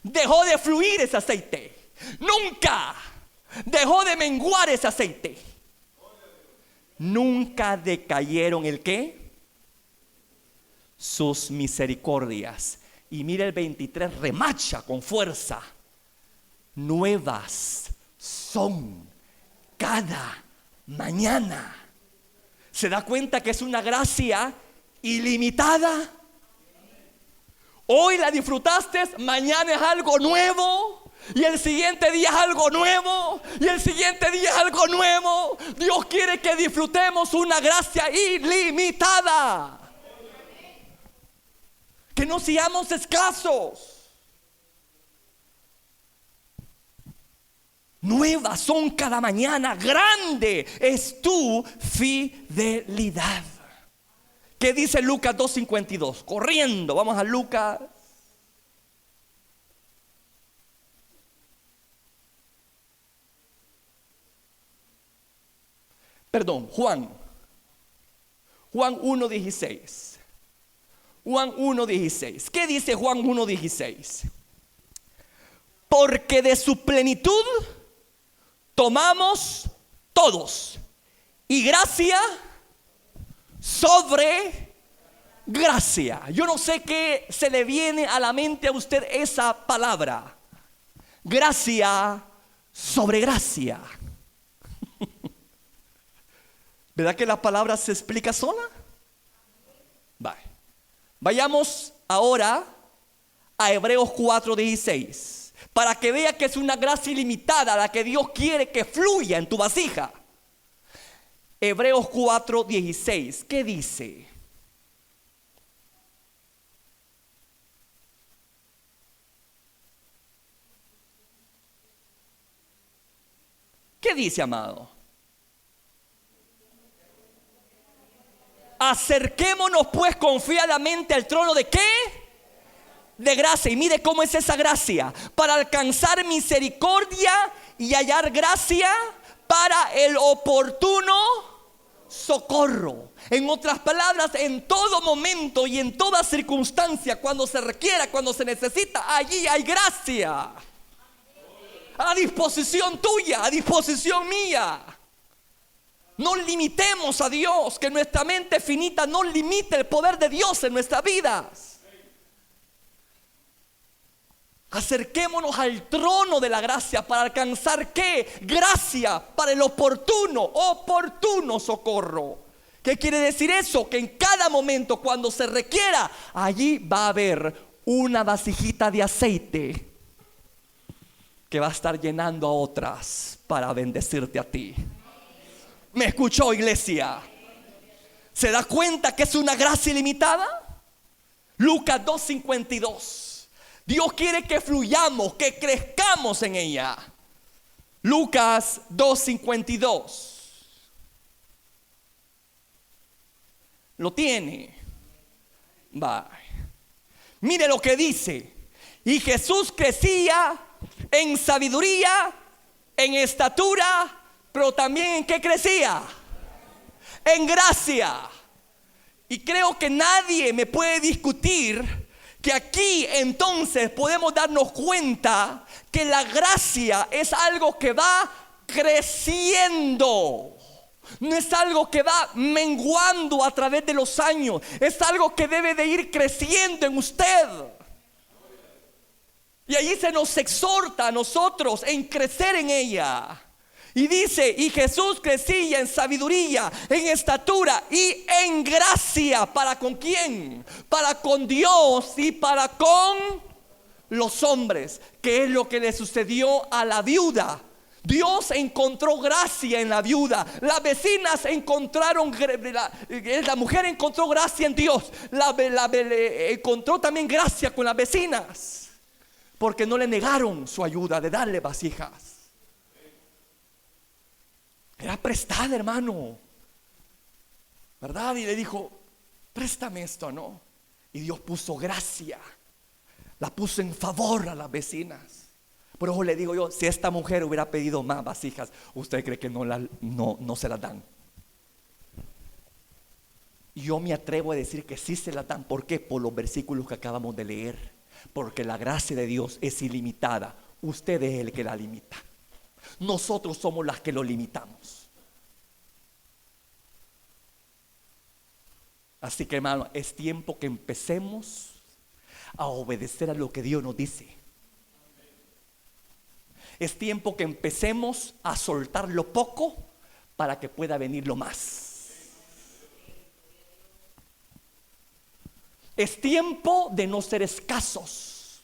dejó de fluir ese aceite. Nunca dejó de menguar ese aceite. Nunca decayeron ¿el qué? Sus misericordias. Y mira el 23, remacha con fuerza. Nuevas son cada mañana. ¿Se da cuenta que es una gracia ilimitada? Hoy la disfrutaste, mañana es algo nuevo. Y el siguiente día es algo nuevo. Y el siguiente día es algo nuevo. Dios quiere que disfrutemos una gracia ilimitada. Que no seamos escasos. Nuevas son cada mañana. Grande es tu fidelidad. ¿Qué dice Lucas 2:52? Corriendo, vamos a Lucas. Perdón, Juan 1:16. Juan 1:16. ¿Qué dice Juan 1:16? Porque de su plenitud tomamos todos, y gracia sobre gracia. Yo no sé qué se le viene a la mente a usted esa palabra. Gracia sobre gracia. ¿Verdad que la palabra se explica sola? Vayamos ahora a Hebreos 4:16, para que vea que es una gracia ilimitada la que Dios quiere que fluya en tu vasija. Hebreos 4:16, ¿qué dice? ¿Qué dice, amado? Acerquémonos pues confiadamente al trono de ¿qué? de gracia. Y mire cómo es esa gracia: para alcanzar misericordia y hallar gracia para el oportuno socorro. En otras palabras, en todo momento y en toda circunstancia, cuando se requiera, cuando se necesita, allí hay gracia a disposición tuya, a disposición mía. No limitemos a Dios, que nuestra mente finita no limite el poder de Dios en nuestras vidas. Acerquémonos al trono de la gracia para alcanzar ¿qué? Gracia para el oportuno socorro. ¿Qué quiere decir eso? Que en cada momento, cuando se requiera, allí va a haber una vasijita de aceite que va a estar llenando a otras para bendecirte a ti. ¿Me escuchó, iglesia? ¿Se da cuenta que es una gracia ilimitada? Lucas 2:52. Dios quiere que fluyamos, que crezcamos en ella. Lucas 2:52. ¿Lo tiene? Bye. Mire lo que dice. Y Jesús crecía en sabiduría, en estatura, pero también ¿en qué crecía? En gracia. Y creo que nadie me puede discutir que aquí entonces podemos darnos cuenta que la gracia es algo que va creciendo. No es algo que va menguando a través de los años. Es algo que debe de ir creciendo en usted. Y allí se nos exhorta a nosotros en crecer en ella. Y dice, y Jesús crecía en sabiduría, en estatura y en gracia. ¿Para con quién? Para con Dios y para con los hombres. ¿Qué es lo que le sucedió a la viuda? Dios encontró gracia en la viuda. Las vecinas encontraron, la mujer encontró gracia en Dios. Encontró también gracia con las vecinas, porque no le negaron su ayuda de darle vasijas. Era prestada, hermano, ¿verdad? Y le dijo, préstame esto, ¿no? Y Dios puso gracia, la puso en favor a las vecinas. Por eso le digo yo, si esta mujer hubiera pedido más vasijas, ¿usted cree que no se las dan? Yo me atrevo a decir que sí se las dan. ¿Por qué? Por los versículos que acabamos de leer. Porque la gracia de Dios es ilimitada. Usted es el que la limita. Nosotros somos las que lo limitamos. Así que, hermano, es tiempo que empecemos a obedecer a lo que Dios nos dice. Es tiempo que empecemos a soltar lo poco para que pueda venir lo más. Es tiempo de no ser escasos.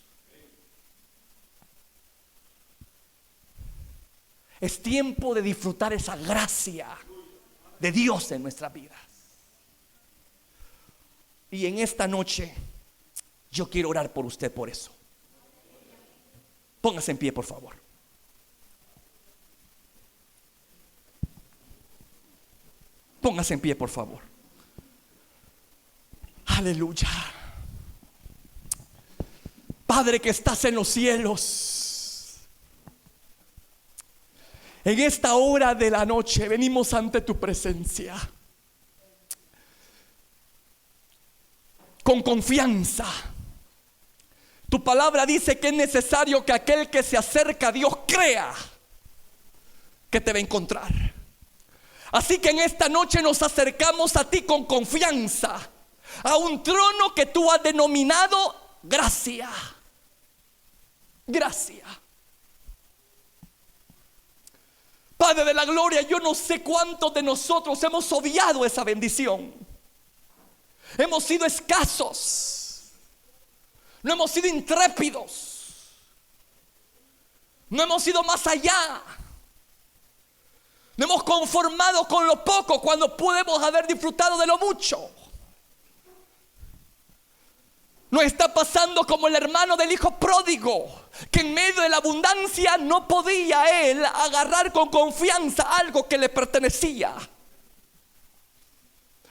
Es tiempo de disfrutar esa gracia de Dios en nuestras vidas. Y en esta noche yo quiero orar por usted por eso. Póngase en pie, por favor. Póngase en pie, por favor. Aleluya. Padre que estás en los cielos, en esta hora de la noche venimos ante tu presencia con confianza. Tu palabra dice que es necesario que aquel que se acerca a Dios crea que te va a encontrar. Así que en esta noche nos acercamos a ti con confianza, a un trono que tú has denominado gracia. Gracia. Padre de la gloria, yo no sé cuántos de nosotros hemos odiado esa bendición. Hemos sido escasos, no hemos sido intrépidos, no hemos ido más allá. Nos hemos conformado con lo poco cuando podemos haber disfrutado de lo mucho. Nos está pasando como el hermano del hijo pródigo, que en medio de la abundancia no podía él agarrar con confianza algo que le pertenecía.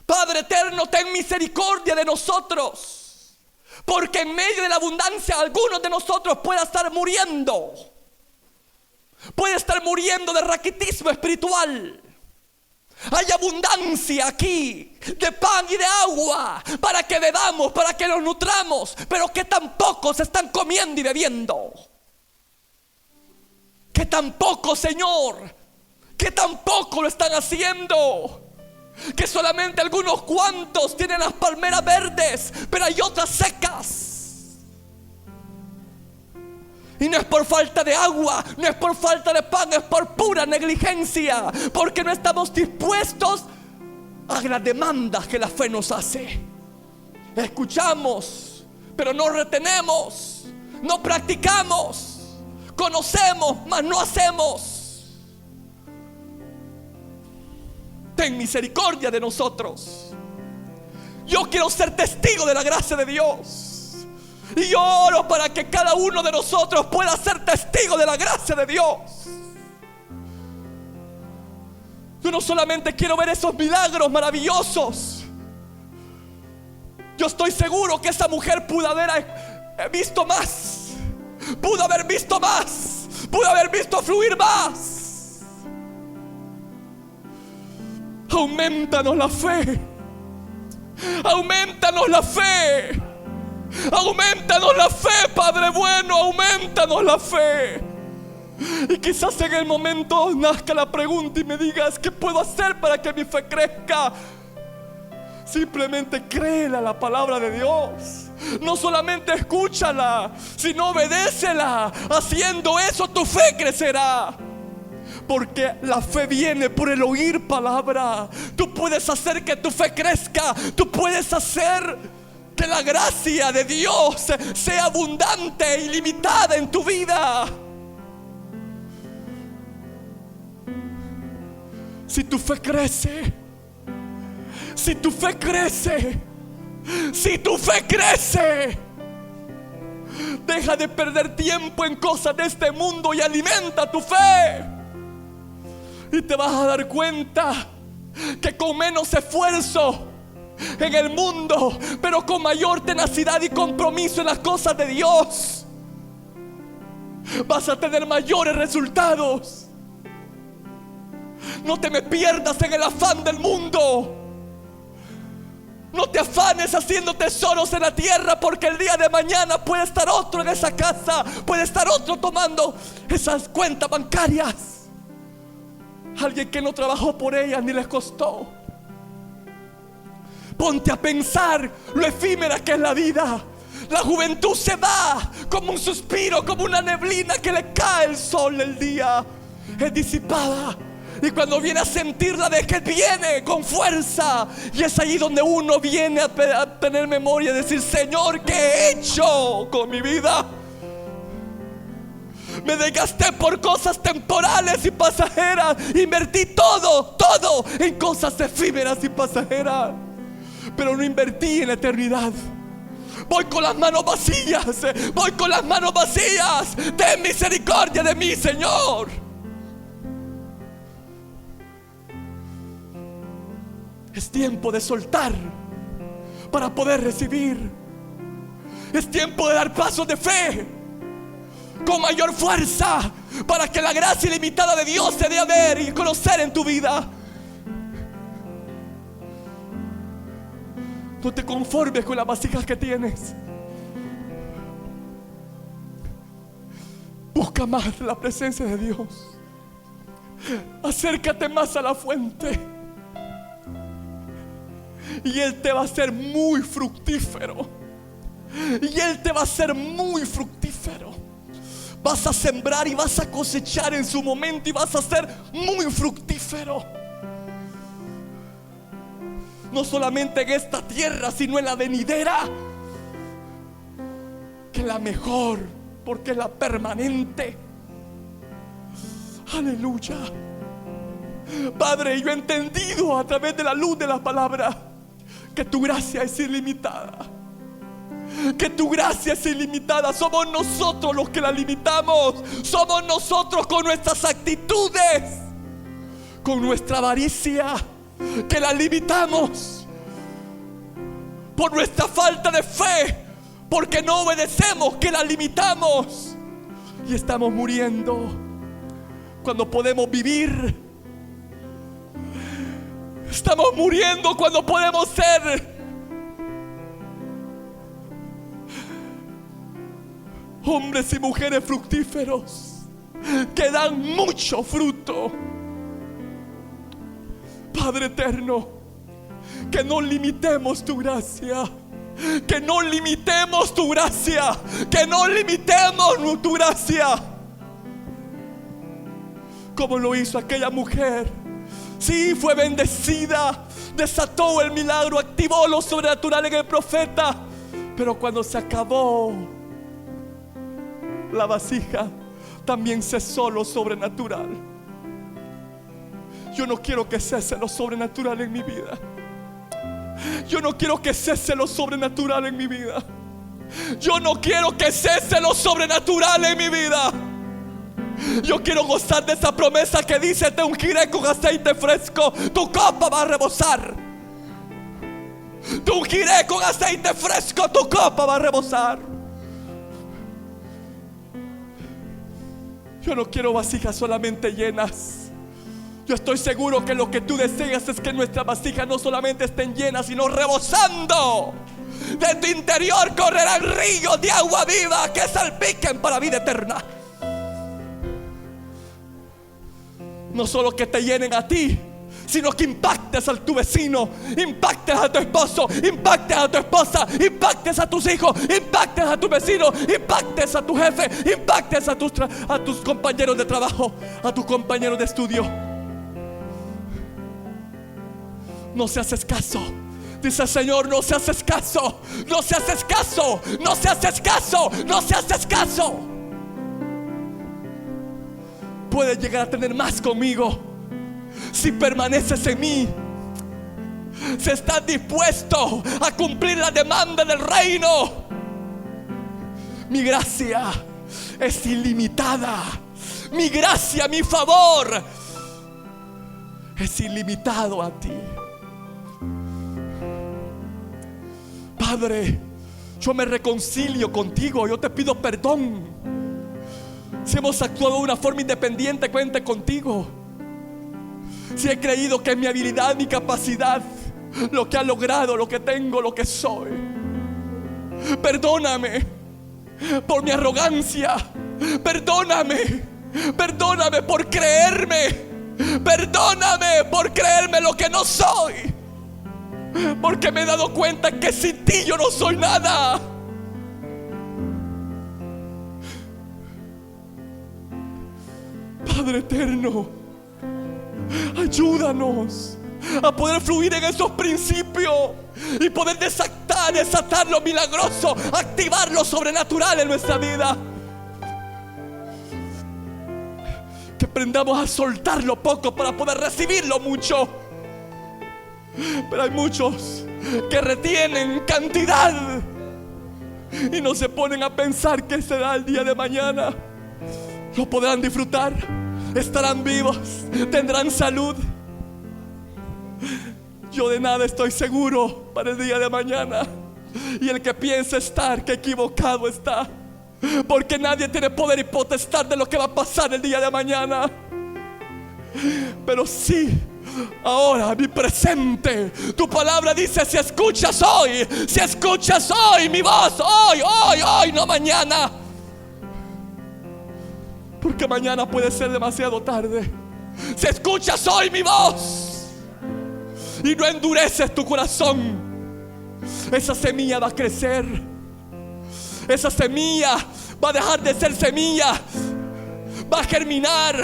Padre eterno, ten misericordia de nosotros, Porque en medio de la abundancia algunos de nosotros puede estar muriendo. Puede estar muriendo de raquitismo espiritual. Hay abundancia aquí de pan y de agua para que bebamos, para que nos nutramos, pero que tampoco se están comiendo y bebiendo. Que tampoco, Señor, que tampoco lo están haciendo. Que solamente algunos cuantos tienen las palmeras verdes, pero hay otras secas. Y no es por falta de agua, no es por falta de pan, es por pura negligencia, porque no estamos dispuestos a las demandas que la fe nos hace. Escuchamos, pero no retenemos, no practicamos, conocemos, mas no hacemos. Ten misericordia de nosotros. Yo quiero ser testigo de la gracia de Dios. Y yo oro para que cada uno de nosotros pueda ser testigo de la gracia de Dios. Yo no solamente quiero ver esos milagros maravillosos. Yo estoy seguro que esa mujer pudo haber visto más. Pudo haber visto más. Pudo haber visto fluir más. Aumentanos la fe. Aumentanos la fe. Aumentanos la fe, Padre bueno, aumentanos la fe. Y quizás en el momento nazca la pregunta y me digas: ¿qué puedo hacer para que mi fe crezca? Simplemente créela a la palabra de Dios. No solamente escúchala, sino obedécela. Haciendo eso tu fe crecerá. Porque la fe viene por el oír palabra. Tú puedes hacer que tu fe crezca. Tú puedes hacer que la gracia de Dios sea abundante e ilimitada en tu vida. Si tu fe crece, si tu fe crece, si tu fe crece, deja de perder tiempo en cosas de este mundo y alimenta tu fe. Y te vas a dar cuenta que con menos esfuerzo en el mundo, pero con mayor tenacidad y compromiso en las cosas de Dios, vas a tener mayores resultados. No te me pierdas en el afán del mundo. No te afanes haciendo tesoros en la tierra, porque el día de mañana puede estar otro en esa casa, puede estar otro tomando esas cuentas bancarias. Alguien que no trabajó por ellas ni les costó. Ponte a pensar lo efímera que es la vida. La juventud se va como un suspiro, como una neblina que le cae el sol del día. Es disipada. Y cuando viene a sentirla, de que viene con fuerza. Y es ahí donde uno viene a tener memoria y decir: Señor, ¿qué he hecho con mi vida? Me desgasté por cosas temporales y pasajeras. Invertí todo en cosas efímeras y pasajeras, pero no invertí en la eternidad. Voy con las manos vacías. Voy con las manos vacías. Ten misericordia de mí, Señor. Es tiempo de soltar para poder recibir. Es tiempo de dar pasos de fe con mayor fuerza, para que la gracia ilimitada de Dios se dé a ver y conocer en tu vida. No te conformes con las vasijas que tienes. Busca más la presencia de Dios. Acércate más a la fuente, y Él te va a ser muy fructífero. Y Él te va a ser muy fructífero. Vas a sembrar y vas a cosechar en su momento, y vas a ser muy fructífero. No solamente en esta tierra, sino en la venidera, que es la mejor, porque es la permanente. Aleluya. Padre, yo he entendido a través de la luz de la palabra que tu gracia es ilimitada. Que tu gracia es ilimitada. Somos nosotros los que la limitamos. Somos nosotros con nuestras actitudes, con nuestra avaricia, que la limitamos. Por nuestra falta de fe, porque no obedecemos, que la limitamos y estamos muriendo cuando podemos vivir. Estamos muriendo cuando podemos ser hombres y mujeres fructíferos que dan mucho fruto. Padre eterno, que no limitemos tu gracia, que no limitemos tu gracia, que no limitemos tu gracia, como lo hizo aquella mujer. Sí, fue bendecida, desató el milagro, activó lo sobrenatural en el profeta, pero cuando se acabó la vasija, también cesó lo sobrenatural. Yo no quiero que cese lo sobrenatural en mi vida. Yo no quiero que cese lo sobrenatural en mi vida. Yo no quiero que cese lo sobrenatural en mi vida. Yo quiero gozar de esa promesa que dice: te ungiré con aceite fresco, tu copa va a rebosar. Te ungiré con aceite fresco, tu copa va a rebosar. Yo no quiero vasijas solamente llenas. Yo estoy seguro que lo que tú deseas es que nuestras vasijas no solamente estén llenas, sino rebosando. De tu interior correrán ríos de agua viva que salpiquen para vida eterna. No solo que te llenen a ti, sino que impactes a tu vecino, impactes a tu esposo, impactes a tu esposa, impactes a tus hijos, impactes a tu vecino, impactes a tu jefe, impactes a tus compañeros de trabajo, a tus compañeros de estudio. No se hace caso. Dice el Señor: no se hace caso, no se hace caso, no se hace caso, no se hace caso. Puedes llegar a tener más conmigo si permaneces en mí, si estás dispuesto a cumplir la demanda del reino. Mi gracia es ilimitada. Mi gracia, mi favor es ilimitado a ti. Padre, yo me reconcilio contigo. Yo te pido perdón si hemos actuado de una forma independiente. Cuente contigo. Si he creído que es mi habilidad, mi capacidad, lo que ha logrado, lo que tengo, lo que soy. Perdóname por mi arrogancia. Perdóname por creerme. Perdóname por creerme lo que no soy. Porque me he dado cuenta que sin ti yo no soy nada. Padre eterno, ayúdanos a poder fluir en esos principios y poder desatar lo milagroso, activar lo sobrenatural en nuestra vida. Que aprendamos a soltar lo poco para poder recibir lo mucho. Pero hay muchos que retienen cantidad y no se ponen a pensar qué será el día de mañana. Lo podrán disfrutar, estarán vivos, tendrán salud. Yo de nada estoy seguro para el día de mañana. Y el que piensa estar, que equivocado está. Porque nadie tiene poder y potestad de lo que va a pasar el día de mañana. Pero sí, ahora, mi presente. Tu palabra dice: si escuchas hoy mi voz, hoy, no mañana. Porque mañana puede ser demasiado tarde. Si escuchas hoy mi voz y no endureces tu corazón, esa semilla va a crecer. Esa semilla va a dejar de ser semilla, va a germinar,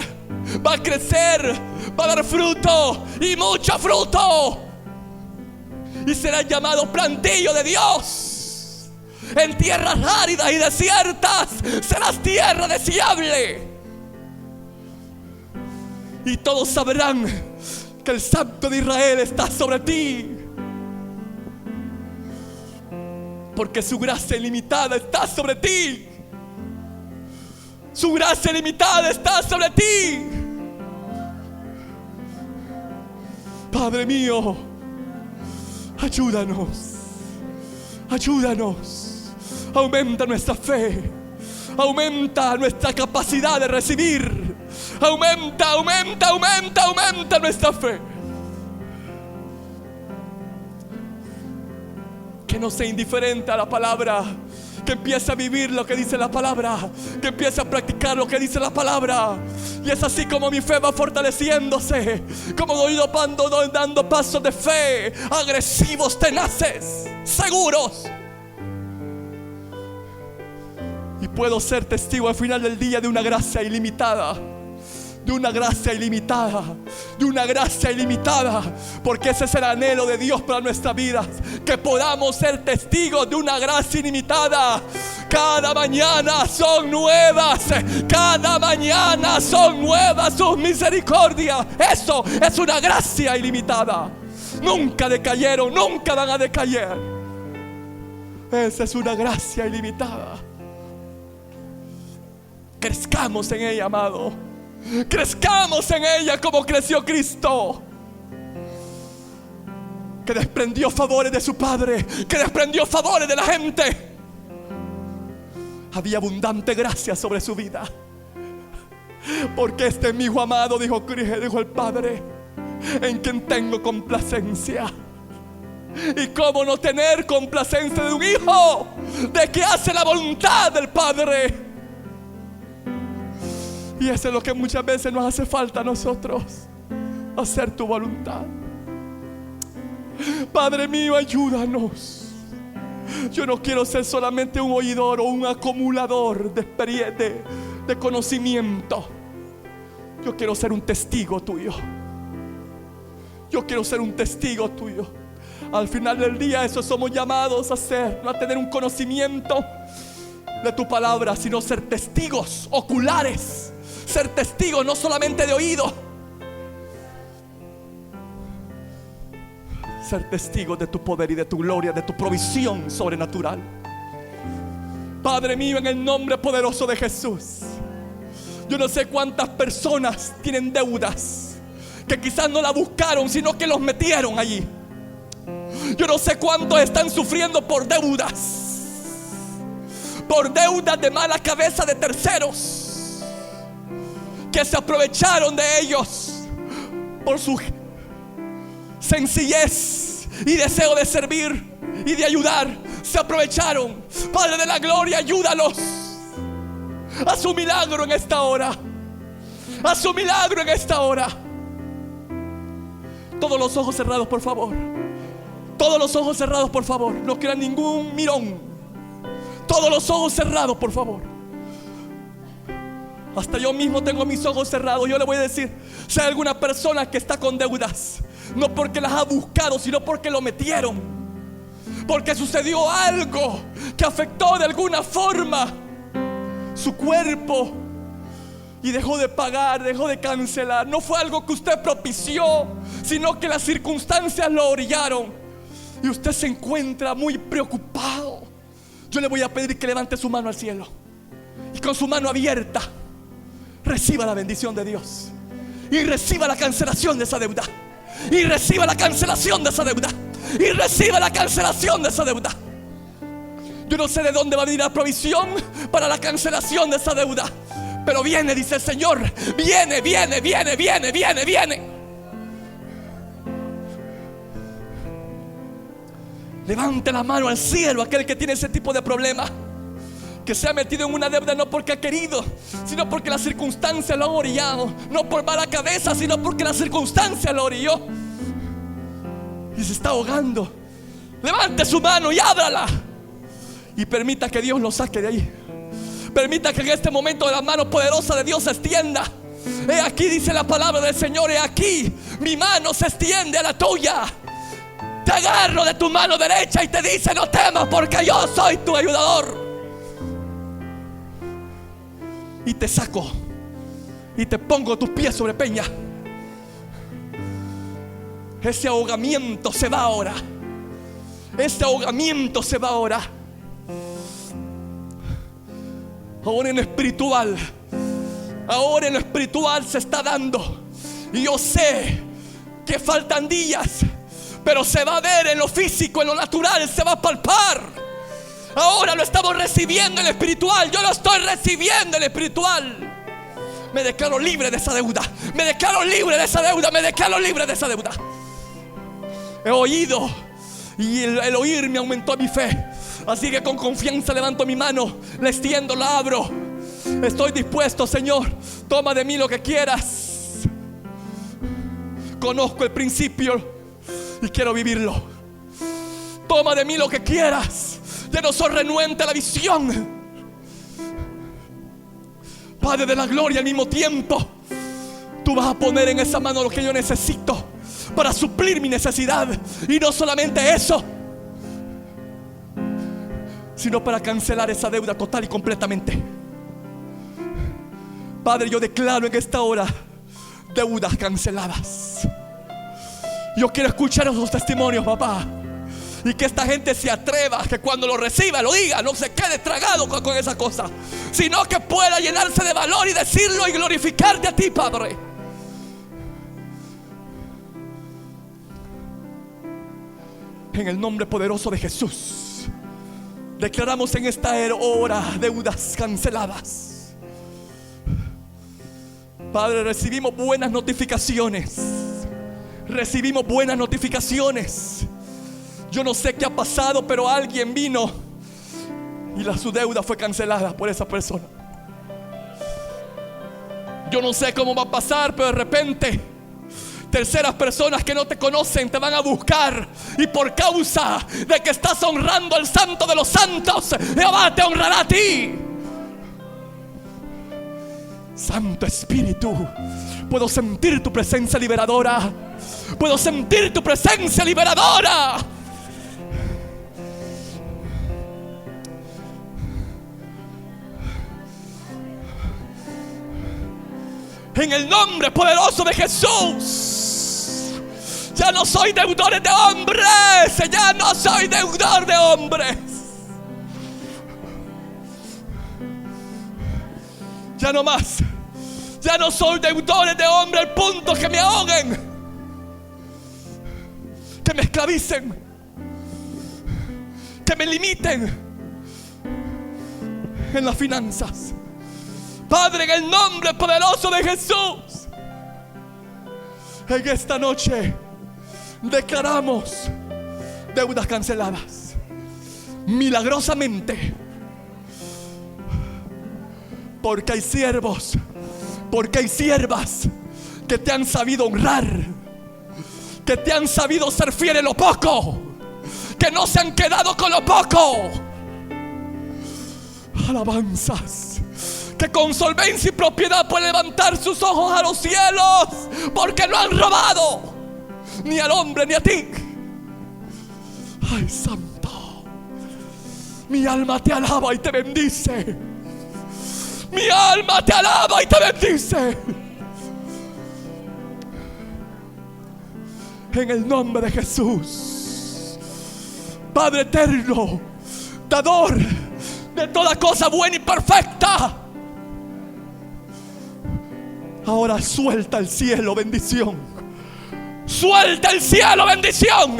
va a crecer, va a dar fruto, y mucho fruto, y será llamado plantillo de Dios. En tierras áridas y desiertas serás tierra deseable, y todos sabrán que el Santo de Israel está sobre ti, porque su gracia ilimitada está sobre ti. Su gracia ilimitada está sobre ti. Padre mío, ayúdanos, ayúdanos Aumenta nuestra fe. Aumenta nuestra capacidad de recibir. Aumenta nuestra fe. Que no sea indiferente a la palabra, que empiece a vivir lo que dice la palabra, que empiece a practicar lo que dice la palabra. Y es así como mi fe va fortaleciéndose, como voy dando pasos de fe, agresivos, tenaces, seguros. Y puedo ser testigo al final del día de una gracia ilimitada. De una gracia ilimitada, de una gracia ilimitada, porque ese es el anhelo de Dios para nuestras vidas, que podamos ser testigos de una gracia ilimitada. Cada mañana son nuevas, cada mañana son nuevas sus misericordias. Eso es una gracia ilimitada. Nunca decayeron, nunca van a decaer. Esa es una gracia ilimitada. Crezcamos en ella, amado. Crezcamos en ella como creció Cristo, que desprendió favores de su Padre, que desprendió favores de la gente. Había abundante gracia sobre su vida, porque este es mi hijo amado, dijo el Padre, en quien tengo complacencia. Y cómo no tener complacencia de un hijo, de que hace la voluntad del Padre. Y eso es lo que muchas veces nos hace falta a nosotros, hacer tu voluntad. Padre mío, ayúdanos. Yo no quiero ser solamente un oidor o un acumulador de experiencia, de conocimiento. Yo quiero ser un testigo tuyo. Yo quiero ser un testigo tuyo. Al final del día eso somos llamados a hacer, no a tener un conocimiento de tu palabra, sino ser testigos oculares. Ser testigo no solamente de oído, ser testigo de tu poder y de tu gloria, de tu provisión sobrenatural. Padre mío, en el nombre poderoso de Jesús, yo no sé cuántas personas tienen deudas que quizás no la buscaron, sino que los metieron allí. Yo no sé cuántos están sufriendo por deudas de mala cabeza de terceros, que se aprovecharon de ellos por su sencillez y deseo de servir y de ayudar. Se aprovecharon. Padre de la gloria, ayúdalos. Haz su milagro en esta hora. Haz su milagro en esta hora. Todos los ojos cerrados, por favor. Todos los ojos cerrados, por favor. No quieran ningún mirón. Todos los ojos cerrados, por favor. Hasta yo mismo tengo mis ojos cerrados. Yo le voy a decir, si hay alguna persona que está con deudas, no porque las ha buscado, sino porque lo metieron, porque sucedió algo que afectó de alguna forma su cuerpo y dejó de pagar, dejó de cancelar. No fue algo que usted propició, sino que las circunstancias lo orillaron y usted se encuentra muy preocupado. Yo le voy a pedir que levante su mano al cielo y con su mano abierta reciba la bendición de Dios y reciba la cancelación de esa deuda. Y reciba la cancelación de esa deuda. Y reciba la cancelación de esa deuda. Yo no sé de dónde va a venir la provisión para la cancelación de esa deuda, pero viene, dice el Señor. Viene. Levante la mano al cielo aquel que tiene ese tipo de problema, que se ha metido en una deuda no porque ha querido, sino porque las circunstancias lo han orillado. No por mala cabeza, sino porque las circunstancias lo orilló y se está ahogando. Levante su mano y ábrala y permita que Dios lo saque de ahí. Permita que en este momento la mano poderosa de Dios se extienda. He aquí, dice la palabra del Señor, he aquí mi mano se extiende a la tuya. Te agarro de tu mano derecha y te dice: no temas, porque yo soy tu ayudador. Y te saco y te pongo tus pies sobre peña. Ese ahogamiento se va ahora. Ese ahogamiento se va ahora. Ahora en lo espiritual, ahora en lo espiritual se está dando. Y yo sé que faltan días, pero se va a ver en lo físico, en lo natural, se va a palpar Ahora lo estamos recibiendo en el espiritual. Yo lo estoy recibiendo en el espiritual. Me declaro libre de esa deuda. Me declaro libre de esa deuda. Me declaro libre de esa deuda. He oído y el oír me aumentó mi fe. Así que con confianza levanto mi mano, la extiendo, la abro. Estoy dispuesto, Señor. Toma de mí lo que quieras. Conozco el principio y quiero vivirlo. Toma de mí lo que quieras. Ya no soy renuente a la visión. Padre de la gloria, al mismo tiempo tú vas a poner en esa mano lo que yo necesito para suplir mi necesidad. Y no solamente eso, sino para cancelar esa deuda total y completamente. Padre, yo declaro en esta hora deudas canceladas. Yo quiero escuchar esos testimonios, papá. Y que esta gente se atreva, que cuando lo reciba lo diga, no se quede tragado con esa cosa, sino que pueda llenarse de valor y decirlo y glorificarte a ti, Padre. En el nombre poderoso de Jesús, declaramos en esta hora deudas canceladas. Padre, recibimos buenas notificaciones. Recibimos buenas notificaciones. Yo no sé qué ha pasado, pero alguien vino y su deuda fue cancelada por esa persona. Yo no sé cómo va a pasar, pero de repente terceras personas que no te conocen te van a buscar, y por causa de que estás honrando al Santo de los Santos, Jehová te honrará a ti. Santo Espíritu, puedo sentir tu presencia liberadora. Puedo sentir tu presencia liberadora. En el nombre poderoso de Jesús, ya no soy deudor de hombres. Ya no soy deudor de hombres. Ya no más. Ya no soy deudor de hombres al punto que me ahoguen, que me esclavicen, que me limiten en las finanzas. Padre, en el nombre poderoso de Jesús, en esta noche declaramos deudas canceladas milagrosamente, porque hay siervos, porque hay siervas que te han sabido honrar, que te han sabido ser fiel en lo poco, que no se han quedado con lo poco. Alabanzas, que con solvencia y propiedad pueden levantar sus ojos a los cielos, porque no han robado ni al hombre ni a ti. Ay, Santo, mi alma te alaba y te bendice. Mi alma te alaba y te bendice. En el nombre de Jesús, Padre eterno, dador de toda cosa buena y perfecta, ahora suelta el cielo bendición. Suelta el cielo bendición.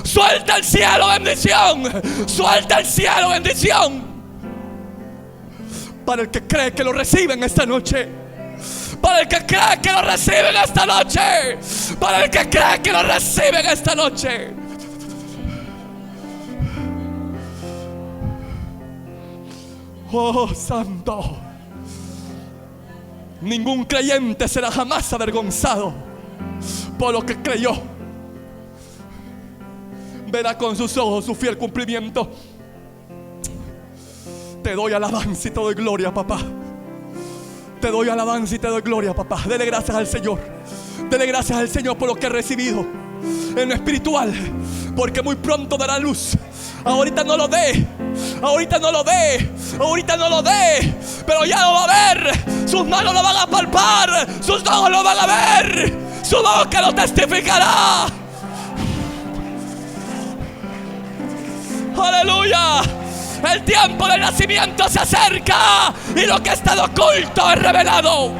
Suelta el cielo bendición. Suelta el cielo bendición. Para el que cree que lo recibe en esta noche. Para el que cree que lo recibe en esta noche. Para el que cree que lo recibe en esta noche. Oh, Santo. Ningún creyente será jamás avergonzado por lo que creyó. Verá con sus ojos su fiel cumplimiento. Te doy alabanza y te doy gloria, papá. Te doy alabanza y te doy gloria, papá. Dele gracias al Señor. Dele gracias al Señor por lo que he recibido en lo espiritual, porque muy pronto dará luz. Ahorita no lo dé. Ahorita no lo ve. Ahorita no lo ve. Pero ya lo va a ver. Sus manos lo van a palpar. Sus ojos lo van a ver. Su boca lo testificará. Aleluya. El tiempo del nacimiento se acerca, y lo que ha estado oculto es revelado.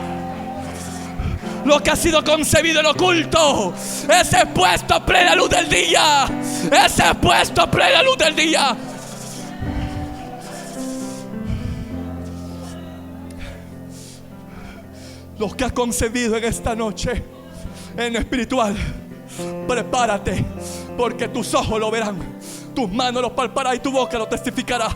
Lo que ha sido concebido en oculto es expuesto a plena luz del día. Es expuesto a plena luz del día. Los que has concebido en esta noche, en lo espiritual, prepárate, porque tus ojos lo verán, tus manos lo palparán y tu boca lo testificará.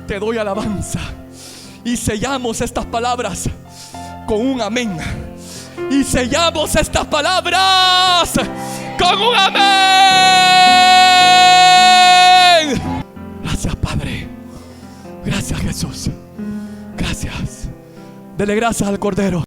Te doy alabanza. Y sellamos estas palabras con un amén. Y sellamos estas palabras con un amén. Gracias, Padre. Gracias, Jesús. Gracias. Dele gracias al Cordero.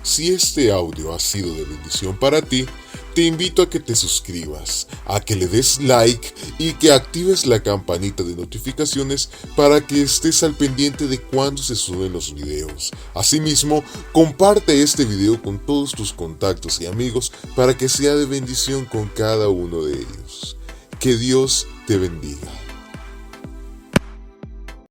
Si este audio ha sido de bendición para ti, te invito a que te suscribas, a que le des like y que actives la campanita de notificaciones para que estés al pendiente de cuando se suben los videos. Asimismo, comparte este video con todos tus contactos y amigos para que sea de bendición con cada uno de ellos. Que Dios te bendiga.